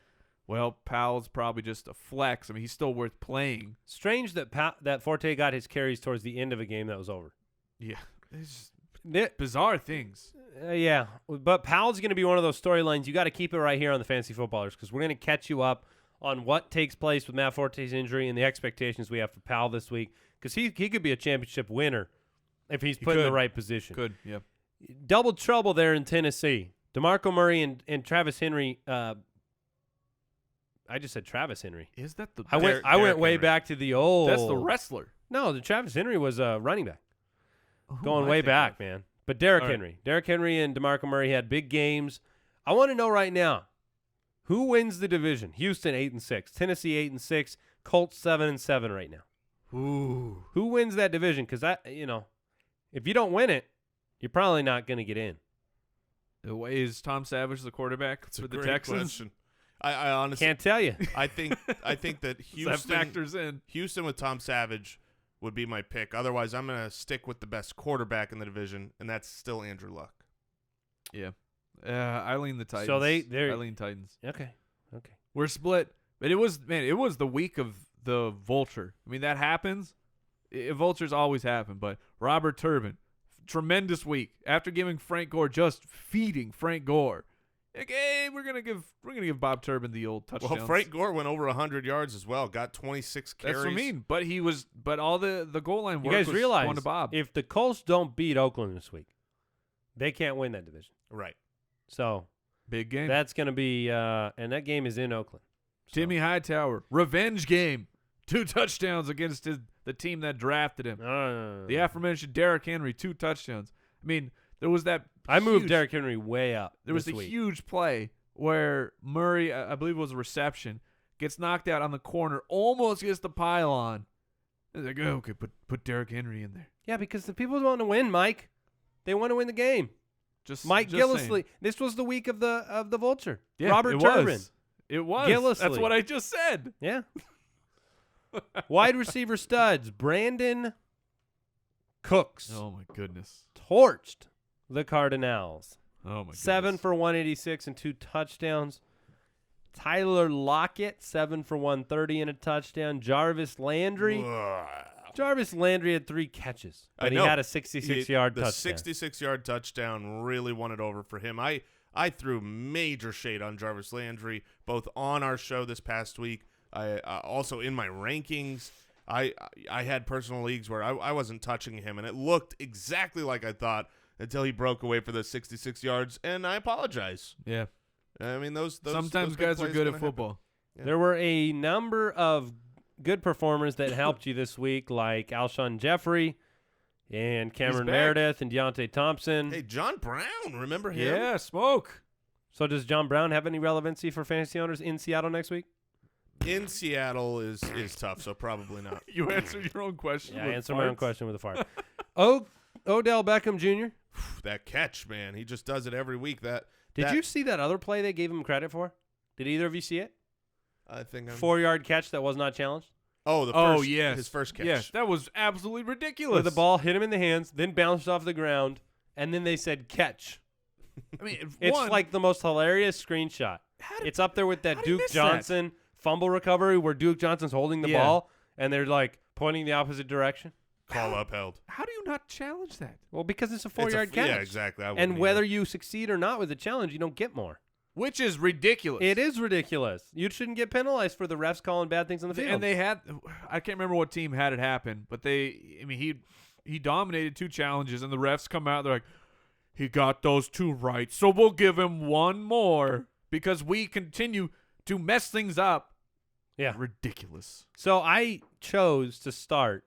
Speaker 4: well, Powell's probably just a flex. I mean, he's still worth playing.
Speaker 3: Strange that Forte got his carries towards the end of a game that was over.
Speaker 4: Yeah, it's just bizarre things.
Speaker 3: Yeah, but Powell's going to be one of those storylines. You got to keep it right here on the Fantasy Footballers, because we're going to catch you up on what takes place with Matt Forte's injury and the expectations we have for Powell this week, because he could be a championship winner if he's put in the right position.
Speaker 4: Could, yeah.
Speaker 3: double trouble there in Tennessee. DeMarco Murray and Travis Henry. I just said Travis Henry.
Speaker 4: Is that the?
Speaker 3: I went way back to the old.
Speaker 4: That's the wrestler.
Speaker 3: No, the Travis Henry was a running back.
Speaker 4: Who
Speaker 3: Going
Speaker 4: am I
Speaker 3: way
Speaker 4: thinking
Speaker 3: back,
Speaker 4: of?
Speaker 3: man. But Derrick
Speaker 4: All right.
Speaker 3: Henry. Derrick Henry and DeMarco Murray had big games. I want to know right now, who wins the division? Houston 8-6, Tennessee 8-6, Colts 7-7 right now.
Speaker 4: Ooh.
Speaker 3: Who wins that division? Because if you don't win it, you're probably not going to get in.
Speaker 4: Is Tom Savage the quarterback
Speaker 5: It's a
Speaker 4: for the
Speaker 5: great
Speaker 4: Texans?
Speaker 5: question. I honestly
Speaker 3: Can't tell you.
Speaker 5: I think that Houston
Speaker 4: That factors in.
Speaker 5: Houston with Tom Savage would be my pick. Otherwise, I'm going to stick with the best quarterback in the division, and that's still Andrew Luck.
Speaker 4: Yeah. I lean the Titans.
Speaker 3: So I
Speaker 4: lean Titans.
Speaker 3: Okay.
Speaker 4: We're split. But it was the week of the vulture. I mean, that happens. Vultures always happen. But Robert Turbin, tremendous week. After giving Frank Gore, just feeding Frank Gore. Like, hey, we're gonna give Bob Turbin the old touchdown.
Speaker 5: Well, Frank Gore went over 100 yards as well. Got 26 carries.
Speaker 4: That's what I mean. But all the goal line
Speaker 3: You
Speaker 4: work
Speaker 3: guys
Speaker 4: was
Speaker 3: realize
Speaker 4: going to Bob.
Speaker 3: if the Colts don't beat Oakland this week, they can't win that division.
Speaker 5: Right.
Speaker 3: So
Speaker 4: Big game.
Speaker 3: that's going to be and that game is in Oakland. So.
Speaker 4: Timmy Hightower, revenge game. 2 touchdowns against the team that drafted him. The aforementioned Derrick Henry, 2 touchdowns. I mean, there was that.
Speaker 3: I moved
Speaker 4: huge-
Speaker 3: Derrick Henry way up.
Speaker 4: There was
Speaker 3: this
Speaker 4: a
Speaker 3: week.
Speaker 4: huge play where Murray, I believe it was a reception, gets knocked out on the corner, almost gets the pylon. It's like, oh, okay, put Derrick Henry in there.
Speaker 3: Yeah, because the people want to win, Mike. They want to win the game. Mike
Speaker 4: just
Speaker 3: Gillisley.
Speaker 4: saying.
Speaker 3: This was the week of the Vulture.
Speaker 4: Yeah,
Speaker 3: Robert
Speaker 4: it
Speaker 3: Turbin.
Speaker 4: was. It was.
Speaker 3: Gillisley.
Speaker 4: That's what I just said.
Speaker 3: Yeah. Wide receiver studs. Brandin Cooks
Speaker 4: Oh my goodness.
Speaker 3: torched the Cardinals.
Speaker 4: Oh my
Speaker 3: 7
Speaker 4: goodness.
Speaker 3: for 186 and 2 touchdowns. Tyler Lockett, 7 for 130 and a touchdown. Jarvis Landry. Jarvis Landry had 3 catches, but he had a 66-yard touchdown.
Speaker 5: The 66-yard touchdown really won it over for him. I threw major shade on Jarvis Landry, both on our show this past week, also in my rankings. I had personal leagues where I wasn't touching him, and it looked exactly like I thought until he broke away for the 66 yards, and I apologize.
Speaker 4: Yeah.
Speaker 5: I mean, those
Speaker 4: Sometimes
Speaker 5: those big
Speaker 4: guys are
Speaker 5: plays
Speaker 4: good
Speaker 5: gonna
Speaker 4: at football.
Speaker 5: Yeah.
Speaker 3: There were a number of good performers that helped you this week, like Alshon Jeffrey and Cameron
Speaker 4: back.
Speaker 3: Meredith and Deontay Thompson.
Speaker 5: Hey, John Brown, remember him?
Speaker 4: Yeah, smoke.
Speaker 3: So does John Brown have any relevancy for fantasy owners in Seattle next week?
Speaker 5: In Seattle is tough, so probably not.
Speaker 4: You answered your own question.
Speaker 3: Yeah, I
Speaker 4: with
Speaker 3: answered my own
Speaker 4: farts.
Speaker 3: question with a fart. Odell Beckham Jr.
Speaker 5: That catch, man, he just does it every week.
Speaker 3: Did you see that other play they gave him credit for? Did either of you see it?
Speaker 5: I think
Speaker 3: 4-yard catch that was not challenged.
Speaker 4: Yes.
Speaker 5: his first catch.
Speaker 4: Yes, that was absolutely ridiculous.
Speaker 3: Where the ball hit him in the hands, then bounced off the ground, and then they said catch.
Speaker 4: I mean,
Speaker 3: It's
Speaker 4: one,
Speaker 3: like the most hilarious screenshot. It's up there with that
Speaker 4: how did you
Speaker 3: Duke
Speaker 4: miss
Speaker 3: Johnson fumble recovery where Duke Johnson's holding the
Speaker 4: Yeah.
Speaker 3: ball, and they're like pointing the opposite direction.
Speaker 5: Call upheld.
Speaker 4: How do you not challenge that?
Speaker 3: Well, because it's a
Speaker 5: It's
Speaker 3: 4-yard catch.
Speaker 5: Yeah, exactly. I
Speaker 3: And
Speaker 5: wouldn't
Speaker 3: whether
Speaker 5: either.
Speaker 3: you succeed or not with the challenge, you don't get more.
Speaker 4: Which is ridiculous.
Speaker 3: It is ridiculous. You shouldn't get penalized for the refs calling bad things on the field.
Speaker 4: And they had, I can't remember what team had it happen, but he dominated 2 challenges, and the refs come out, they're like, he got those 2 right, so we'll give him 1 more because we continue to mess things up.
Speaker 3: Yeah.
Speaker 4: Ridiculous.
Speaker 3: So I chose to start.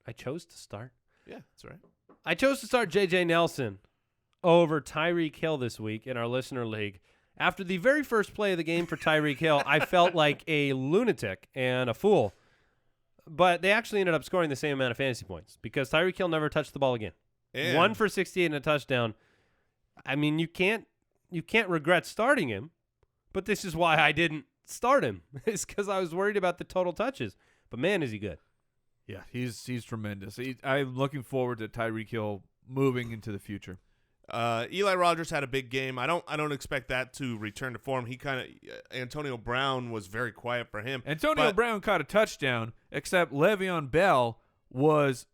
Speaker 5: Yeah, that's right.
Speaker 3: I chose to start J.J. Nelson over Tyreek Hill this week in our listener league. After the very first play of the game for Tyreek Hill, I felt like a lunatic and a fool. But they actually ended up scoring the same amount of fantasy points because Tyreek Hill never touched the ball again.
Speaker 5: And
Speaker 3: 1 for 68 and a touchdown. I mean, you can't regret starting him, but this is why I didn't start him. It's because I was worried about the total touches. But man, is he good.
Speaker 4: Yeah, he's tremendous. I'm looking forward to Tyreek Hill moving into the future.
Speaker 5: Eli Rogers had a big game. I don't expect that to return to form. He kind of Antonio Brown was very quiet for him.
Speaker 4: Antonio Brown caught a touchdown, except Le'Veon Bell was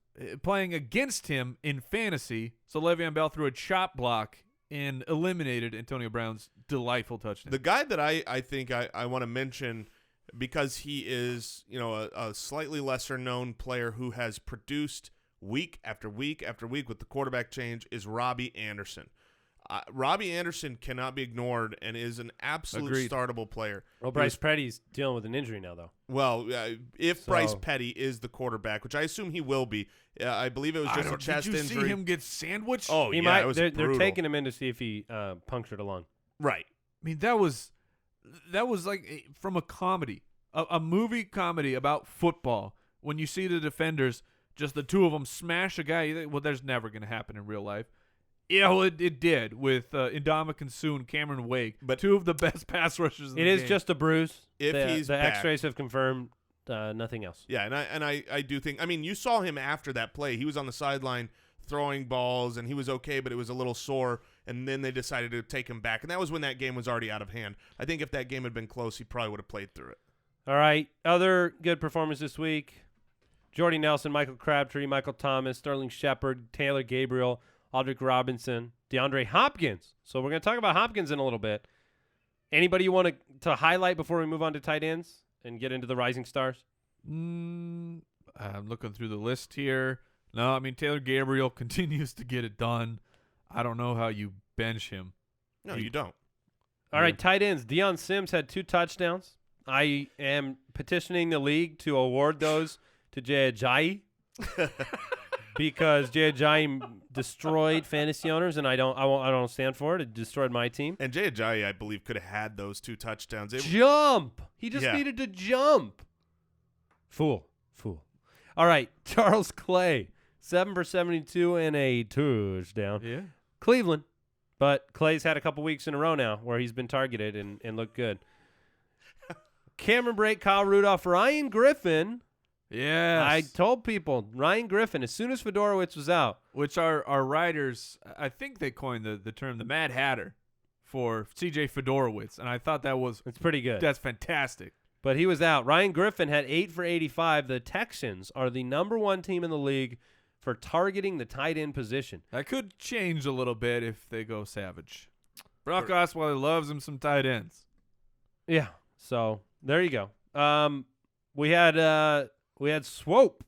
Speaker 4: playing against him in fantasy, so Le'Veon Bell threw a chop block and eliminated Antonio Brown's delightful touchdown.
Speaker 5: The guy that I think I want to mention because he is a slightly lesser known player who has produced week after week after week with the quarterback change is Robby Anderson. Robby Anderson cannot be ignored and is an absolute startable player.
Speaker 3: Well, Bryce Petty's dealing with an injury now, though.
Speaker 5: Well, if Bryce Petty is the quarterback, which I assume he will be, I believe it was just a chest injury.
Speaker 4: Did you see him get sandwiched?
Speaker 5: Oh,
Speaker 3: he
Speaker 5: might. It was
Speaker 3: they're
Speaker 5: brutal.
Speaker 3: taking him in to see if he punctured a lung.
Speaker 5: Right.
Speaker 4: I mean, that was like from a comedy, a movie comedy about football. When you see the defenders, just the two of them smash a guy, you think, well, there's never going to happen in real life. Yeah, well, it did with Ndamukong Suh and Cameron Wake, but two of the best pass rushers in the game.
Speaker 3: It is just a bruise.
Speaker 5: If he's
Speaker 3: the
Speaker 5: back.
Speaker 3: X-rays have confirmed nothing else.
Speaker 5: Yeah, and I do think, I mean, you saw him after that play. He was on the sideline throwing balls, and he was okay, but it was a little sore, and then they decided to take him back, and that was when that game was already out of hand. I think if that game had been close, he probably would have played through it.
Speaker 3: All right, other good performers this week. Jordy Nelson, Michael Crabtree, Michael Thomas, Sterling Shepard, Taylor Gabriel, Aldrick Robinson, DeAndre Hopkins. So we're going to talk about Hopkins in a little bit. Anybody you want to highlight before we move on to tight ends and get into the rising stars?
Speaker 4: I'm looking through the list here. No, I mean, Taylor Gabriel continues to get it done. I don't know how you bench him.
Speaker 5: No, you don't.
Speaker 3: All right, tight ends. Deion Sims had 2 touchdowns. I am petitioning the league to award those to Jay Ajayi because Jay Ajayi destroyed fantasy owners, and I don't stand for it. It destroyed my team.
Speaker 5: And Jay Ajayi, I believe, could have had those 2 touchdowns.
Speaker 3: Jump! He just needed to jump. Fool. All right, Charles Clay, 7 for 72 and a touchdown.
Speaker 4: Yeah.
Speaker 3: Cleveland, but Clay's had a couple weeks in a row now where he's been targeted and looked good. Cameron Brate, Kyle Rudolph, Ryan Griffin.
Speaker 4: Yes.
Speaker 3: I told people, Ryan Griffin, as soon as Fedorowicz was out.
Speaker 4: Which our writers, I think they coined the term the Mad Hatter for C.J. Fedorowicz, and I thought it's
Speaker 3: pretty good.
Speaker 4: That's fantastic.
Speaker 3: But he was out. Ryan Griffin had 8 for 85. The Texans are the #1 team in the league for targeting the tight end position.
Speaker 4: That could change a little bit if they go savage. Brock Osweiler loves him some tight ends.
Speaker 3: Yeah. So there you go. We had Swope.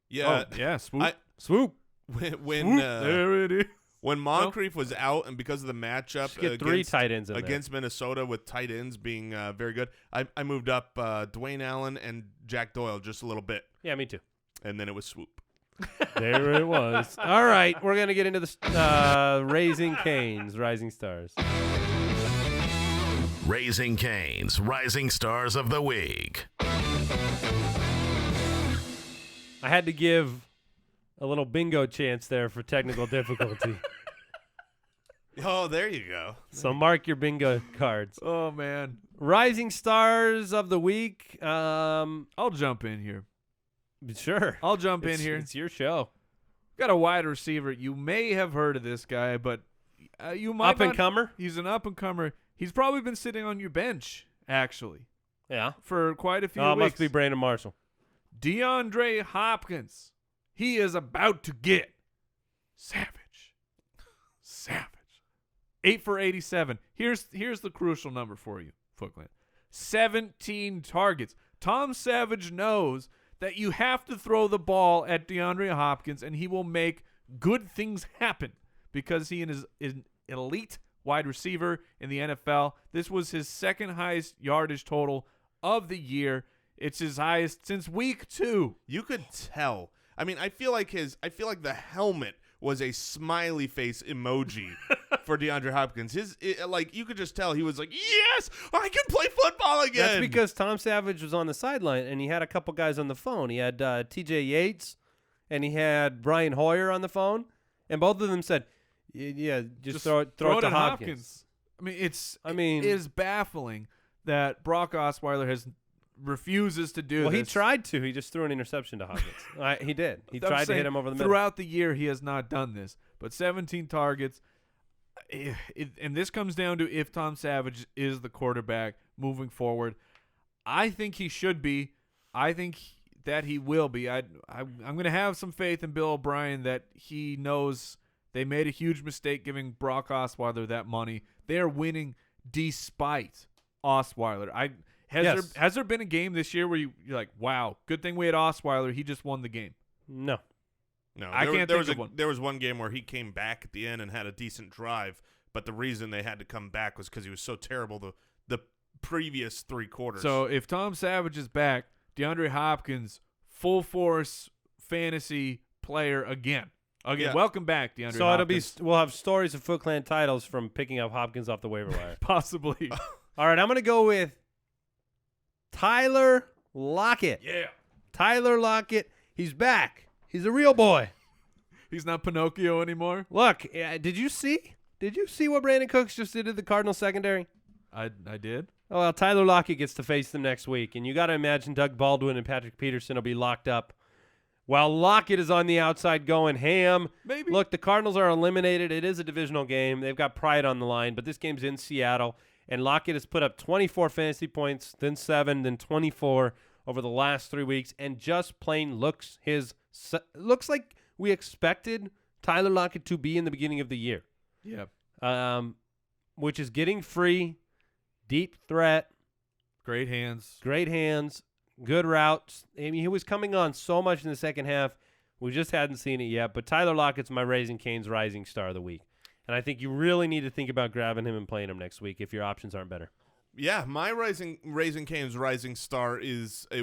Speaker 5: Yeah.
Speaker 4: Swoop.
Speaker 3: Swoop.
Speaker 5: When
Speaker 4: there it is.
Speaker 5: When Moncrief was out, and because of the matchup
Speaker 3: get 3 tight ends
Speaker 5: against Minnesota with tight ends being very good, I moved up Dwayne Allen and Jack Doyle just a little bit.
Speaker 3: Yeah, me too.
Speaker 5: And then it was Swoop.
Speaker 3: There it was. All right, we're going to get into the Raising Cane's Rising Stars.
Speaker 2: Raising Cane's Rising Stars of the Week.
Speaker 3: I had to give a little bingo chance there for technical difficulty.
Speaker 5: Oh, there you go.
Speaker 3: So mark your bingo cards.
Speaker 4: Oh, man.
Speaker 3: Rising Stars of the Week.
Speaker 4: I'll jump in here.
Speaker 3: Sure.
Speaker 4: I'll jump in here.
Speaker 3: It's your show.
Speaker 4: Got a wide receiver. You may have heard of this guy, but you might
Speaker 3: Up-and-comer?
Speaker 4: He's an up-and-comer. He's probably been sitting on your bench, actually.
Speaker 3: Yeah.
Speaker 4: For quite a few
Speaker 3: Oh, it
Speaker 4: weeks.
Speaker 3: must be Brandon Marshall.
Speaker 4: DeAndre Hopkins. He is about to get savage. 8 for 87. Here's the crucial number for you, Footclan. 17 targets. Tom Savage knows that you have to throw the ball at DeAndre Hopkins, and he will make good things happen because he is an elite wide receiver in the NFL. This was his second highest yardage total of the year. It's his highest since week 2.
Speaker 5: You could tell. I mean, I feel like the helmet was a smiley face emoji for DeAndre Hopkins. You could just tell he was like, yes, I can play football again.
Speaker 3: That's because Tom Savage was on the sideline, and he had a couple guys on the phone. He had T.J. Yates, and he had Brian Hoyer on the phone, and both of them said, yeah, just throw it to Hopkins.
Speaker 4: I mean, it is baffling that Brock Osweiler refuses to do this.
Speaker 3: Well, he tried to. He just threw an interception to Hopkins. He did. He tried to hit him over the middle.
Speaker 4: Throughout the year, he has not done this. But 17 targets, and this comes down to if Tom Savage is the quarterback moving forward. I think he should be. I think that he will be. I'm going to have some faith in Bill O'Brien that he knows they made a huge mistake giving Brock Osweiler that money. They are winning despite Osweiler. Has there been a game this year where you're like, wow, good thing we had Osweiler. He just won the game?
Speaker 3: No.
Speaker 5: No,
Speaker 4: I can't think of one.
Speaker 5: There was one game where he came back at the end and had a decent drive, but the reason they had to come back was because he was so terrible the previous 3 quarters.
Speaker 4: So if Tom Savage is back, DeAndre Hopkins, full force fantasy player again.
Speaker 5: Yeah.
Speaker 4: Welcome back, DeAndre
Speaker 3: So
Speaker 4: Hopkins.
Speaker 3: we'll have stories of Foot Clan titles from picking up Hopkins off the waiver wire.
Speaker 4: Possibly.
Speaker 3: All right, I'm going to go with Tyler Lockett.
Speaker 4: Yeah.
Speaker 3: Tyler Lockett, he's back. He's a real boy.
Speaker 4: He's not Pinocchio anymore.
Speaker 3: Look, did you see what Brandin Cooks just did to the Cardinals secondary?
Speaker 4: I did.
Speaker 3: Oh, well, Tyler Lockett gets to face them next week, and you got to imagine Doug Baldwin and Patrick Peterson will be locked up while Lockett is on the outside going ham.
Speaker 4: Maybe.
Speaker 3: Look, the Cardinals are eliminated. It is a divisional game. They've got pride on the line, but this game's in Seattle, and Lockett has put up 24 fantasy points, then 7, then 24 over the last 3 weeks, and just plain looks like we expected Tyler Lockett to be in the beginning of the year.
Speaker 4: Yeah.
Speaker 3: Which is getting free, deep threat,
Speaker 4: Great hands.
Speaker 3: good routes. I mean, he was coming on so much in the second half. We just hadn't seen it yet. But Tyler Lockett's my Raising Cane's rising star of the week. And I think you really need to think about grabbing him and playing him next week if your options aren't better.
Speaker 5: Yeah, my Raising Cane's rising star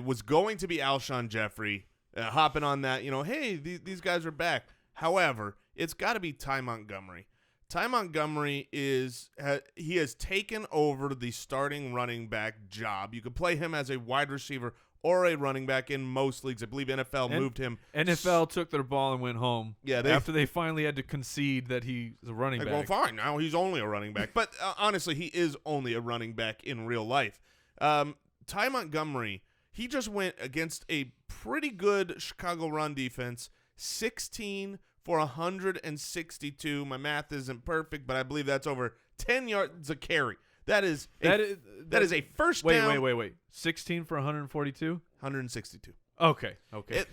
Speaker 5: was going to be Alshon Jeffrey, hopping on that, hey, these guys are back. However, it's got to be Ty Montgomery. Ty Montgomery he has taken over the starting running back job. You could play him as a wide receiver or a running back in most leagues. I believe NFL moved him.
Speaker 4: NFL took their ball and went home.
Speaker 5: Yeah,
Speaker 4: after they finally had to concede that he's a running back.
Speaker 5: Well, fine. Now he's only a running back. But honestly, he is only a running back in real life. Ty Montgomery, he just went against a pretty good Chicago run defense, 16 for 162. My math isn't perfect, but I believe that's over 10 yards a carry. That is a first down.
Speaker 4: Wait. 16 for 142?
Speaker 5: 162.
Speaker 4: Okay.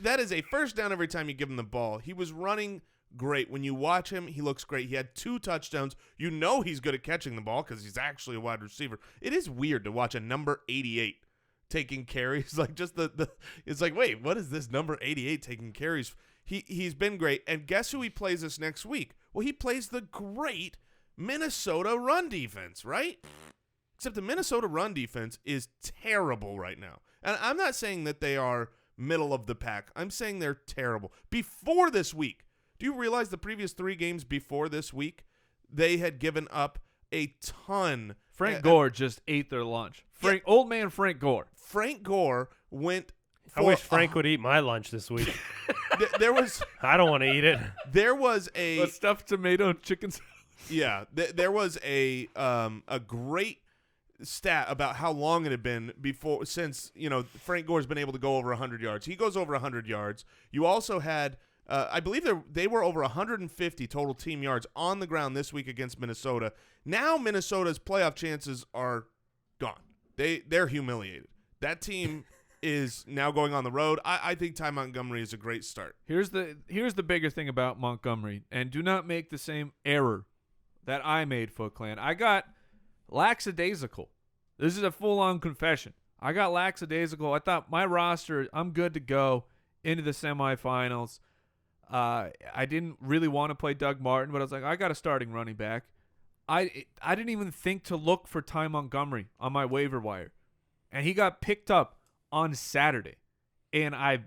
Speaker 5: That is a first down every time you give him the ball. He was running great. When you watch him, he looks great. He had 2 touchdowns. You know he's good at catching the ball because he's actually a wide receiver. It is weird to watch a number 88 taking carries. Like just it's like, wait, what is this number 88 taking carries? He's been great. And guess who he plays this next week? Well, he plays the great Minnesota run defense, right? Except the Minnesota run defense is terrible right now. And I'm not saying that they are middle of the pack. I'm saying they're terrible. Before this week, do you realize the previous 3 games before this week, they had given up a ton.
Speaker 4: Frank Gore just ate their lunch. Old man Frank Gore.
Speaker 5: Frank Gore went
Speaker 3: I wish Frank would eat my lunch this week.
Speaker 5: There was.
Speaker 3: I don't want to eat it.
Speaker 5: There was a
Speaker 4: stuffed tomato chicken.
Speaker 5: Yeah, there was a great stat about how long it had been since Frank Gore's been able to go over 100 yards. He goes over 100 yards. You also had, I believe they were over 150 total team yards on the ground this week against Minnesota. Now Minnesota's playoff chances are gone. They're humiliated. That team is now going on the road. I think Ty Montgomery is a great start.
Speaker 4: Here's the bigger thing about Montgomery, and do not make the same error that I made, Foot Clan. I got lackadaisical. This is a full-on confession. I got lackadaisical. I thought my roster, I'm good to go into the semifinals. I didn't really want to play Doug Martin, but I was like, I got a starting running back. I didn't even think to look for Ty Montgomery on my waiver wire, and he got picked up on Saturday, and I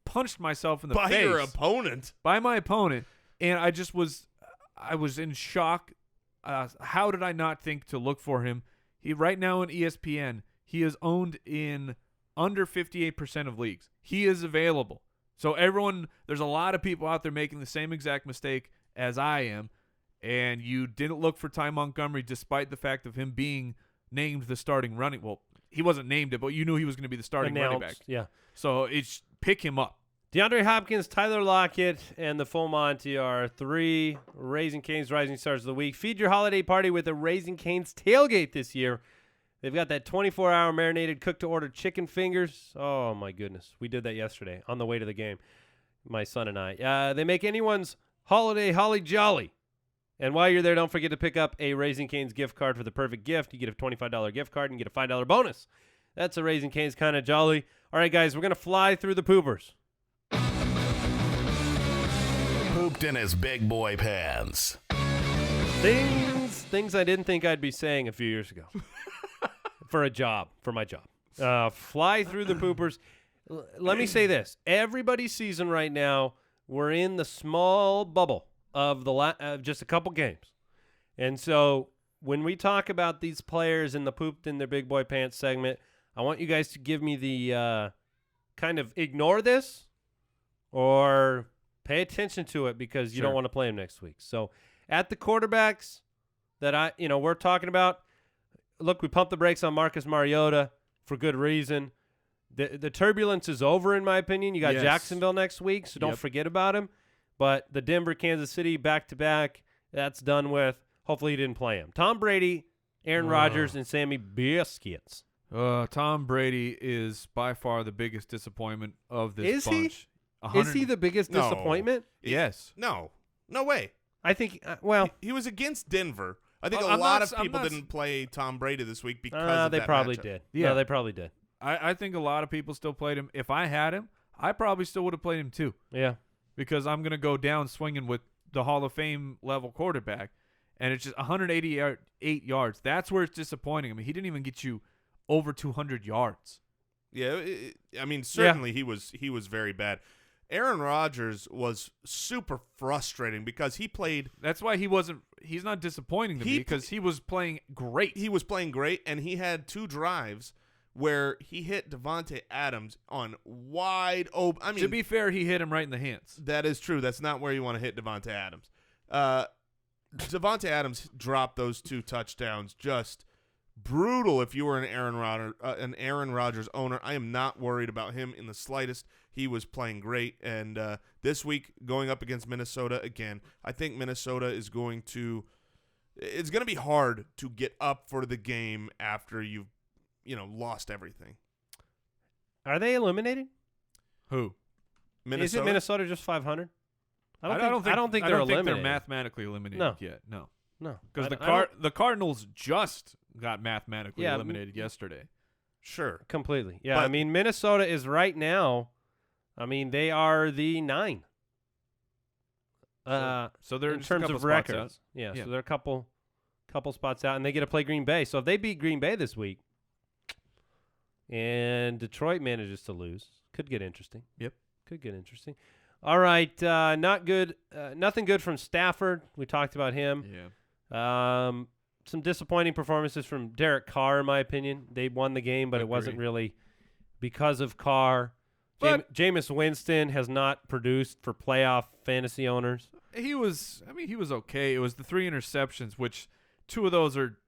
Speaker 4: punched myself in the face.
Speaker 5: By your opponent.
Speaker 4: By my opponent, and I was in shock. How did I not think to look for him? He right now in ESPN, he is owned in under 58% of leagues. He is available. So there's a lot of people out there making the same exact mistake as I am, and you didn't look for Ty Montgomery despite the fact of him being named the starting running. Well, he wasn't named it, but you knew he was going to be the starting running back.
Speaker 3: Yeah.
Speaker 4: So it's pick him up.
Speaker 3: DeAndre Hopkins, Tyler Lockett, and the Full Monty are 3 Raising Cane's Rising Stars of the Week. Feed your holiday party with a Raising Cane's tailgate this year. They've got that 24-hour marinated cook-to-order chicken fingers. Oh, my goodness. We did that yesterday on the way to the game, my son and I. They make anyone's holiday holly jolly. And while you're there, don't forget to pick up a Raising Cane's gift card for the perfect gift. You get a $25 gift card and get a $5 bonus. That's a Raising Cane's kind of jolly. All right, guys, we're going to fly through the poopers.
Speaker 2: pooped in his big boy pants.
Speaker 3: Things I didn't think I'd be saying a few years ago. For my job. Fly through the poopers. Let me say this. Everybody's season right now, we're in the small bubble of just a couple games. And so when we talk about these players in the pooped in their big boy pants segment, I want you guys to give me the kind of ignore this or pay attention to it because you don't want to play them next week. So at the quarterbacks that we're talking about, look, we pumped the brakes on Marcus Mariota for good reason. The turbulence is over, in my opinion. You got Jacksonville next week, so don't forget about him. But the Denver, Kansas City, back-to-back, that's done with. Hopefully he didn't play him. Tom Brady, Aaron Rodgers, and Sammy Biscuits.
Speaker 4: Tom Brady is by far the biggest disappointment of this bunch.
Speaker 3: Is he the biggest disappointment?
Speaker 5: Yes. No way.
Speaker 3: I think,
Speaker 5: he was against Denver. I think a lot of people didn't play Tom Brady this week because of
Speaker 3: they
Speaker 5: that
Speaker 3: probably
Speaker 5: matchup.
Speaker 3: did.
Speaker 4: Yeah.
Speaker 3: No, they probably did.
Speaker 4: I think a lot of people still played him. If I had him, I probably still would have played him too.
Speaker 3: Yeah.
Speaker 4: Because I'm going to go down swinging with the Hall of Fame level quarterback, and it's just 188 yards. That's where it's disappointing. I mean, he didn't even get you over 200 yards.
Speaker 5: Yeah, certainly he was very bad. Aaron Rodgers was super frustrating because he played.
Speaker 4: That's why he's not disappointing to me because he was playing great.
Speaker 5: He was playing great, and he had 2 drives where he hit Davante Adams on wide open. I mean,
Speaker 4: to be fair, he hit him right in the hands.
Speaker 5: That is true. That's not where you want to hit Davante Adams. Davante Adams dropped those 2 touchdowns just brutal if you were an Aaron Rodgers owner. I am not worried about him in the slightest. He was playing great. And this week, going up against Minnesota again, I think Minnesota is going to – it's going to be hard to get up for the game after you've, lost everything.
Speaker 3: Are they eliminated?
Speaker 4: Who?
Speaker 3: Minnesota? Isn't Minnesota just 500? I don't think they're eliminated.
Speaker 4: I don't think they're mathematically eliminated yet. No. Because the Cardinals just got mathematically eliminated yesterday.
Speaker 5: Sure.
Speaker 3: Completely. Yeah, but, Minnesota is right now, they are the 9.
Speaker 4: So they're
Speaker 3: in terms of records. Yeah, so they're a couple spots out, and they get to play Green Bay. So if they beat Green Bay this week and Detroit manages to lose, could get interesting.
Speaker 4: Yep.
Speaker 3: Could get interesting. All right, not good. Nothing good from Stafford. We talked about him.
Speaker 4: Yeah.
Speaker 3: Some disappointing performances from Derek Carr, in my opinion. They won the game, but it wasn't really because of Carr. Jameis Winston has not produced for playoff fantasy owners.
Speaker 4: He was okay. It was the 3 interceptions, which 2 of those are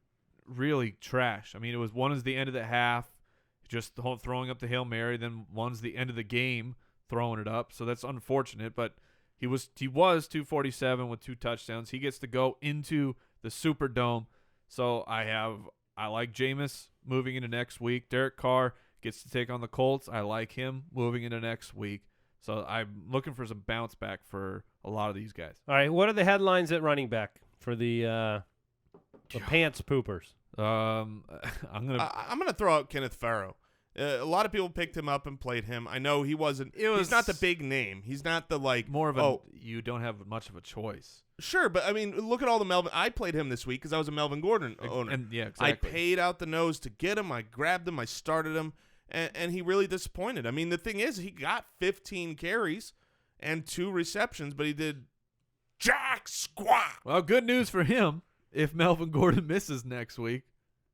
Speaker 4: really trash. It was one is the end of the half, just throwing up the Hail Mary, then one's the end of the game, throwing it up. So that's unfortunate, but he was 247 with 2 touchdowns. He gets to go into the Superdome. So I like Jameis moving into next week. Derek Carr gets to take on the Colts. I like him moving into next week. So I'm looking for some bounce back for a lot of these guys.
Speaker 3: All right, what are the headlines at running back for the pants poopers?
Speaker 5: I'm gonna throw out Kenneth Farrow. A lot of people picked him up and played him. I know he wasn't. He's not the big name. He's not the
Speaker 4: more of a. You don't have much of a choice.
Speaker 5: Sure, but look at all the Melvin. I played him this week because I was a Melvin Gordon owner.
Speaker 4: And yeah, exactly.
Speaker 5: I paid out the nose to get him. I grabbed him. I started him, and he really disappointed. The thing is, he got 15 carries and 2 receptions, but he did jack squat.
Speaker 4: Well, good news for him. If Melvin Gordon misses next week,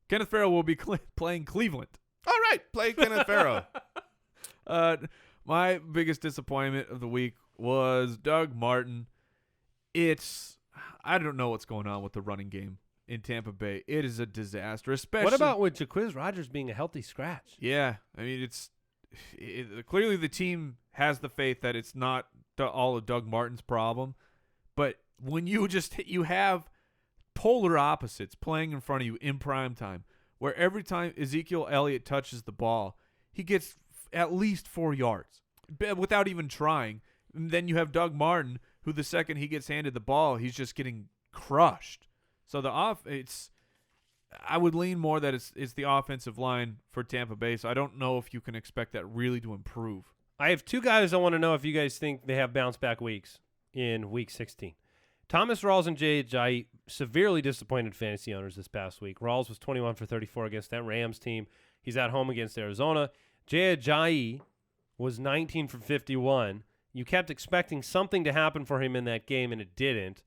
Speaker 4: Kenneth Farrow will be playing Cleveland.
Speaker 5: All right, play Kenneth Farrow.
Speaker 4: My biggest disappointment of the week was Doug Martin. I don't know what's going on with the running game in Tampa Bay. It is a disaster. Especially,
Speaker 3: what about with Jaquiz Rodgers being a healthy scratch?
Speaker 4: Yeah, clearly the team has the faith that it's not all of Doug Martin's problem. But when you have polar opposites playing in front of you in prime time, where every time Ezekiel Elliott touches the ball, he gets at least 4 yards without even trying. And then you have Doug Martin, who the second he gets handed the ball, he's just getting crushed. So I would lean more that it's the offensive line for Tampa Bay. So I don't know if you can expect that really to improve.
Speaker 3: I have 2 guys I want to know if you guys think they have bounce back weeks. in Week 16. Thomas Rawls and Jay Ajayi severely disappointed fantasy owners this past week. Rawls was 21 for 34 against that Rams team. He's at home against Arizona. Jay Ajayi was 19 for 51. You kept expecting something to happen for him in that game, and it didn't.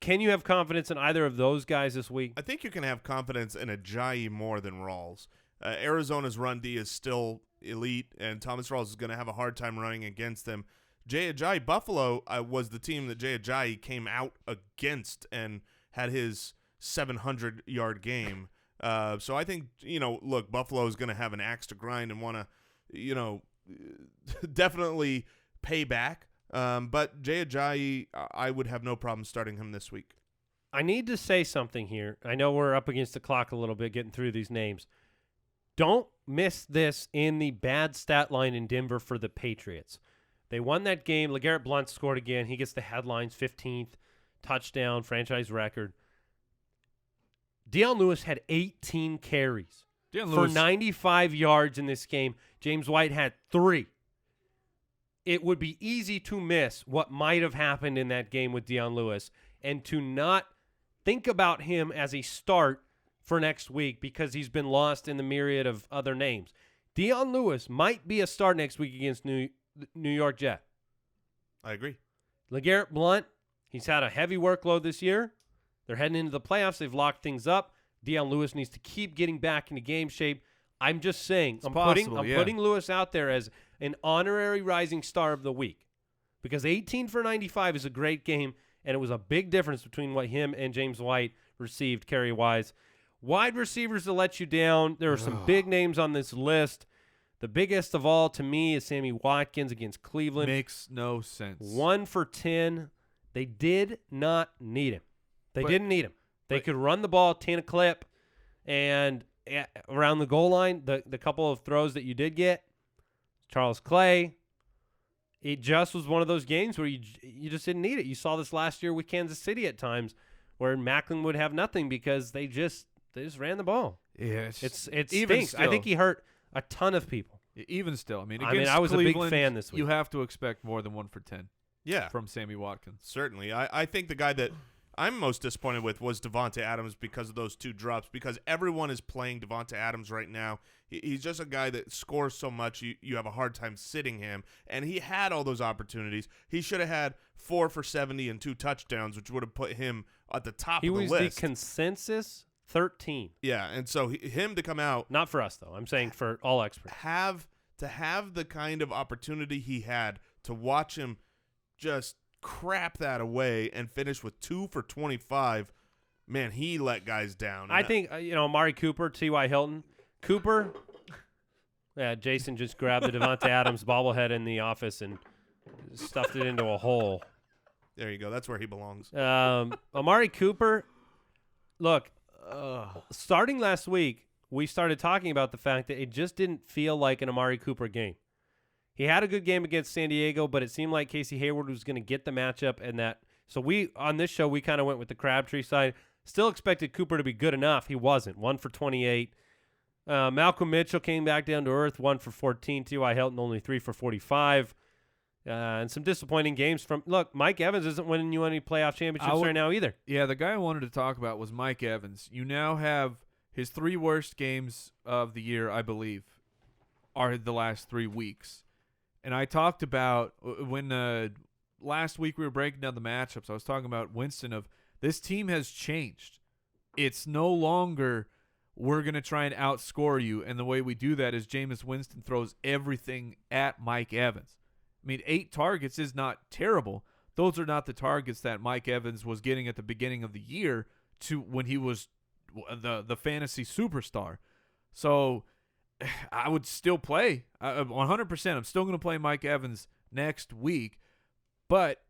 Speaker 3: Can you have confidence in either of those guys this week?
Speaker 5: I think you can have confidence in Ajayi more than Rawls. Arizona's run D is still elite, and Thomas Rawls is going to have a hard time running against them. Jay Ajayi, Buffalo was the team that Jay Ajayi came out against and had his 700-yard game. So I think, look, Buffalo is going to have an axe to grind and want to, definitely pay back. But Jay Ajayi, I would have no problem starting him this week.
Speaker 3: I need to say something here. I know we're up against the clock a little bit getting through these names. Don't miss this in the bad stat line in Denver for the Patriots. They won that game. LeGarrette Blount scored again. He gets the headlines, 15th touchdown, franchise record. Deion Lewis had 18 carries for 95 yards in this game. James White had 3. It would be easy to miss what might have happened in that game with Deion Lewis and to not think about him as a start for next week because he's been lost in the myriad of other names. Deion Lewis might be a start next week against New York Jet.
Speaker 5: I agree.
Speaker 3: LeGarrette Blount, he's had a heavy workload this year. They're heading into the playoffs. They've locked things up. Deion Lewis needs to keep getting back into game shape. I'm just saying, I'm putting Lewis out there as an honorary rising star of the week because 18 for 95 is a great game, and it was a big difference between what him and James White received carry-wise. Wide receivers to let you down. There are some big names on this list. The biggest of all to me is Sammy Watkins against Cleveland.
Speaker 4: Makes no sense.
Speaker 3: 1 for 10. They did not need him. They didn't need him. They could run the ball 10 a clip, and around the goal line, the couple of throws that you did get, Charles Clay, it just was one of those games where you just didn't need it. You saw this last year with Kansas City at times where Macklin would have nothing because they just ran the ball.
Speaker 4: Yeah,
Speaker 3: it stinks. I think he hurt a ton of people.
Speaker 4: Even still,
Speaker 3: I was
Speaker 4: Cleveland,
Speaker 3: a big fan this week.
Speaker 4: You have to expect more than 1 for 10.
Speaker 5: Yeah,
Speaker 4: from Sammy Watkins.
Speaker 5: Certainly. I think the guy that I'm most disappointed with was Davante Adams because of those 2 drops, because everyone is playing Davante Adams right now. He's just a guy that scores so much, you have a hard time sitting him, and he had all those opportunities. He should have had 4 for 70 and 2 touchdowns, which would have put him at the top of the list.
Speaker 3: He was the consensus 13.
Speaker 5: Yeah, and so him to come out.
Speaker 3: Not for us, though. I'm saying for all experts.
Speaker 5: Have the kind of opportunity he had to watch him just crap that away and finish with 2 for 25. Man, he let guys down.
Speaker 3: I think, Amari Cooper, T.Y. Hilton. Cooper, Jason just grabbed the Davante Adams bobblehead in the office and stuffed it into a hole.
Speaker 5: There you go. That's where he belongs.
Speaker 3: Amari Cooper, look, starting last week, we started talking about the fact that it just didn't feel like an Amari Cooper game. He had a good game against San Diego, but it seemed like Casey Hayward was going to get the matchup and that. So on this show, we kind of went with the Crabtree side. Still expected Cooper to be good enough. He wasn't. 1 for 28. Malcolm Mitchell came back down to earth, 1 for 14. T.Y. Hilton only 3 for 45. And some disappointing games from – look, Mike Evans isn't winning you any playoff championships right now either.
Speaker 4: Yeah, the guy I wanted to talk about was Mike Evans. You now have his 3 worst games of the year, I believe, are the last 3 weeks. And I talked about when last week we were breaking down the matchups, I was talking about Winston of this team has changed. It's no longer – we're going to try and outscore you, and the way we do that is Jameis Winston throws everything at Mike Evans. 8 targets is not terrible. Those are not the targets that Mike Evans was getting at the beginning of the year to when he was the fantasy superstar. So I would still play 100%. I'm still going to play Mike Evans next week, but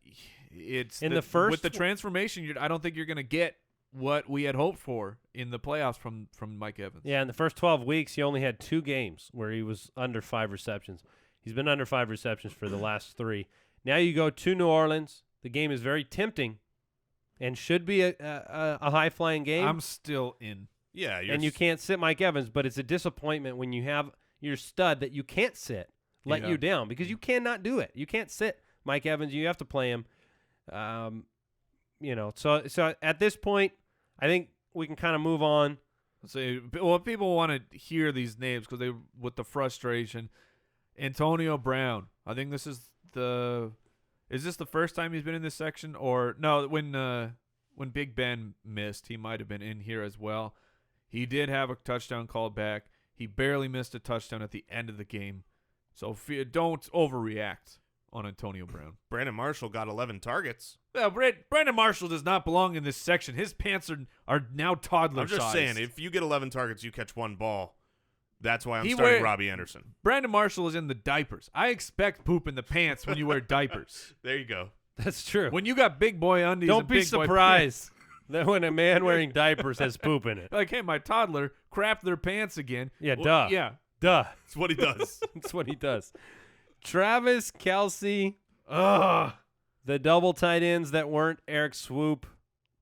Speaker 4: it's with the transformation, I don't think you're going to get what we had hoped for in the playoffs from Mike Evans.
Speaker 3: Yeah, in the first 12 weeks, he only had 2 games where he was under 5 receptions. He's been under 5 receptions for the last 3. Now you go to New Orleans. The game is very tempting and should be a high-flying game.
Speaker 4: I'm still in.
Speaker 5: Yeah,
Speaker 3: and you can't sit Mike Evans, but it's a disappointment when you have your stud that you can't sit, let you down, because you cannot do it. You can't sit Mike Evans. You have to play him. So at this point, I think we can kind of move on.
Speaker 4: Let's say, well, people want to hear these names because with the frustration. Antonio Brown. I think this is is this the first time he's been in this section? Or no, when Big Ben missed, he might have been in here as well. He did have a touchdown called back. He barely missed a touchdown at the end of the game. So don't overreact on Antonio Brown.
Speaker 5: Brandon Marshall got 11 targets.
Speaker 4: Yeah, Brandon Marshall does not belong in this section. His pants are now toddler sized.
Speaker 5: I'm just saying, if you get 11 targets, you catch one ball. That's why I'm starting Robby Anderson.
Speaker 4: Brandon Marshall is in the diapers. I expect poop in the pants when you wear diapers.
Speaker 5: There you go.
Speaker 3: That's true.
Speaker 4: When you got big boy undies,
Speaker 3: don't
Speaker 4: and
Speaker 3: be
Speaker 4: big
Speaker 3: surprised that when a man wearing diapers has poop in it.
Speaker 4: Like, hey, my toddler crapped their pants again.
Speaker 3: Yeah,
Speaker 4: well,
Speaker 3: duh.
Speaker 4: Yeah,
Speaker 3: duh.
Speaker 5: That's what he does.
Speaker 3: That's what he does. Travis Kelce. The double tight ends that weren't Eric Swoop,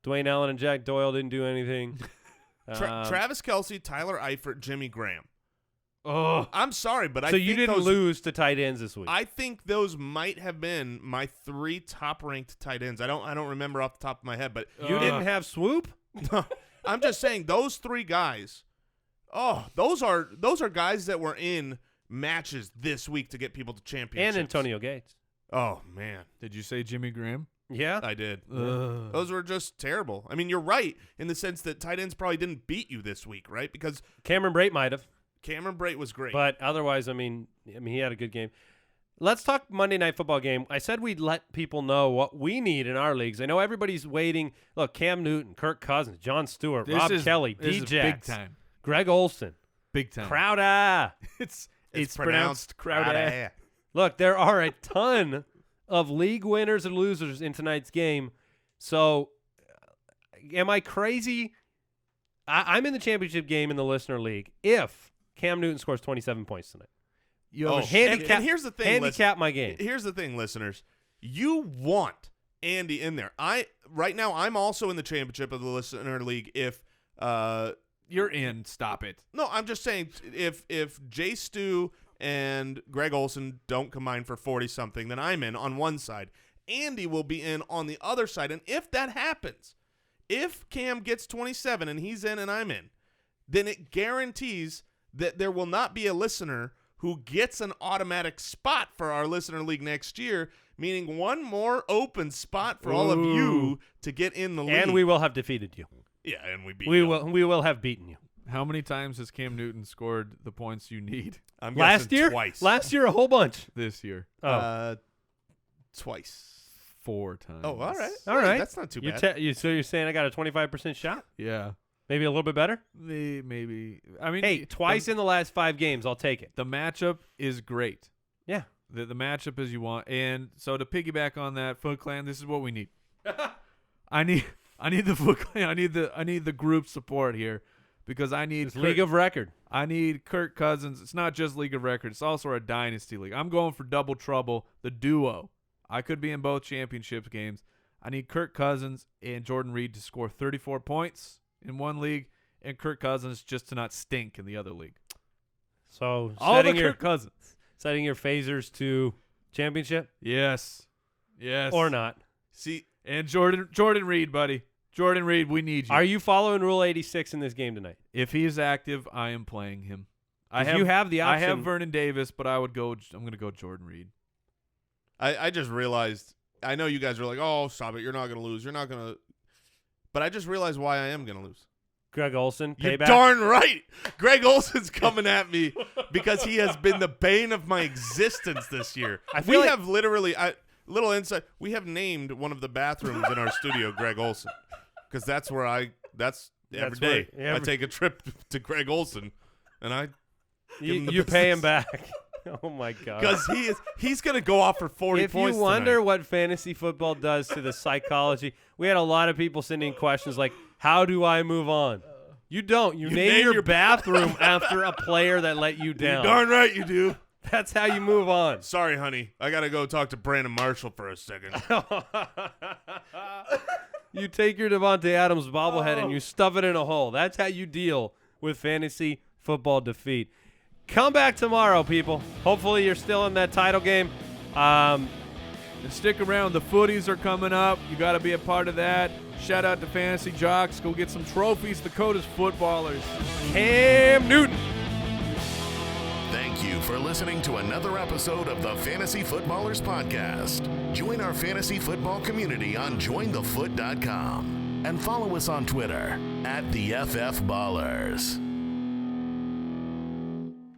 Speaker 3: Dwayne Allen, and Jack Doyle didn't do anything.
Speaker 5: Travis Kelce, Tyler Eifert, Jimmy Graham.
Speaker 4: Oh,
Speaker 5: I'm sorry, but I
Speaker 3: so
Speaker 5: think
Speaker 3: you didn't lose to tight ends this week.
Speaker 5: I think those might have been my 3 top-ranked tight ends. I don't remember off the top of my head, but
Speaker 3: you didn't have Swoop.
Speaker 5: No, I'm just saying those 3 guys. Oh, those are guys that were in matches this week to get people to championships.
Speaker 3: And Antonio Gates.
Speaker 5: Oh man,
Speaker 4: did you say Jimmy Graham?
Speaker 3: Yeah,
Speaker 5: I did. Those were just terrible. I mean, you're right in the sense that tight ends probably didn't beat you this week, right? Because
Speaker 3: Cameron Brate might have.
Speaker 5: Cameron Brate was great.
Speaker 3: But otherwise, I mean, he had a good game. Let's talk Monday Night Football game. I said we'd let people know what we need in our leagues. I know everybody's waiting. Look, Cam Newton, Kirk Cousins, John Stewart, Rob Kelly, D-Jax,
Speaker 4: big time.
Speaker 3: Greg Olsen.
Speaker 4: Big time.
Speaker 3: Crowder.
Speaker 4: It's pronounced Crowder.
Speaker 3: Look, there are a ton of league winners and losers in tonight's game. So, am I crazy? I'm in the championship game in the listener league if Cam Newton scores 27 points tonight.
Speaker 5: And here's the thing.
Speaker 3: Handicap my game.
Speaker 5: Here's the thing, listeners. You want Andy in there. Right now, I'm also in the championship of the listener league. If
Speaker 4: you're in, stop it.
Speaker 5: No, I'm just saying if Jay Stu and Greg Olsen don't combine for 40-something, then I'm in on one side. Andy will be in on the other side. And if that happens, if Cam gets 27 and he's in and I'm in, then it guarantees that there will not be a listener who gets an automatic spot for our listener league next year, meaning one more open spot for all of you to get in the league.
Speaker 3: And we will have defeated you.
Speaker 5: Yeah, and we
Speaker 3: will have beaten you.
Speaker 4: How many times has Cam Newton scored the points you need?
Speaker 5: I'm
Speaker 3: last year?
Speaker 5: Twice.
Speaker 3: Last year, a whole bunch.
Speaker 4: This year.
Speaker 5: Twice.
Speaker 4: 4 times.
Speaker 5: Oh, all right.
Speaker 3: All right.
Speaker 5: That's not too bad.
Speaker 3: So you're saying I got a 25% shot?
Speaker 4: Yeah.
Speaker 3: Maybe a little bit better?
Speaker 4: Maybe. I mean,
Speaker 3: hey, twice in the last 5 games, I'll take it.
Speaker 4: The matchup is great.
Speaker 3: Yeah.
Speaker 4: The matchup is you want. And so to piggyback on that, Foot Clan, this is what we need. I need the Foot Clan. I need the group support here because I need
Speaker 3: League of Record.
Speaker 4: I need Kirk Cousins. It's not just League of Record. It's also a dynasty league. I'm going for double trouble, the duo. I could be in both championship games. I need Kirk Cousins and Jordan Reed to score 34 points in one league, and Kirk Cousins just to not stink in the other league.
Speaker 3: So
Speaker 4: Kirk Cousins.
Speaker 3: Setting your phasers to championship?
Speaker 4: Yes.
Speaker 3: Or not.
Speaker 5: See,
Speaker 4: and Jordan Reed, buddy. Jordan Reed, we need you.
Speaker 3: Are you following Rule 86 in this game tonight?
Speaker 4: If he is active, I am playing him.
Speaker 3: You have the option.
Speaker 4: I have Vernon Davis, but I'm going to go Jordan Reed.
Speaker 5: I just realized, I know you guys are like, oh, stop it. You're not going to lose. You're not going to. But I just realized why I am going to lose.
Speaker 3: Greg Olsen,
Speaker 5: You're
Speaker 3: payback.
Speaker 5: darn right. Greg Olsen's coming at me because he has been the bane of my existence this year. We have literally, little insight, we have named one of the bathrooms in our studio Greg Olsen because that's where every day I take a trip to Greg Olsen and
Speaker 3: you pay him back. Oh, my God.
Speaker 5: Because he's going to go off for 40 points
Speaker 3: If you wonder
Speaker 5: tonight.
Speaker 3: what fantasy football does to the psychology, we had a lot of people sending questions like, how do I move on? You don't. You name your bathroom after a player that let you down.
Speaker 5: You're darn right you do.
Speaker 3: That's how you move on.
Speaker 5: Sorry, honey. I got to go talk to Brandon Marshall for a second.
Speaker 3: You take your Davante Adams bobblehead and you stuff it in a hole. That's how you deal with fantasy football defeat. Come back tomorrow, people. Hopefully you're still in that title game.
Speaker 4: And stick around. The footies are coming up. You got to be a part of that. Shout out to Fantasy Jocks. Go get some trophies. The code is footballers.
Speaker 3: Cam Newton.
Speaker 2: Thank you for listening to another episode of the Fantasy Footballers Podcast. Join our fantasy football community on jointhefoot.com and follow us on Twitter @TheFFBallers.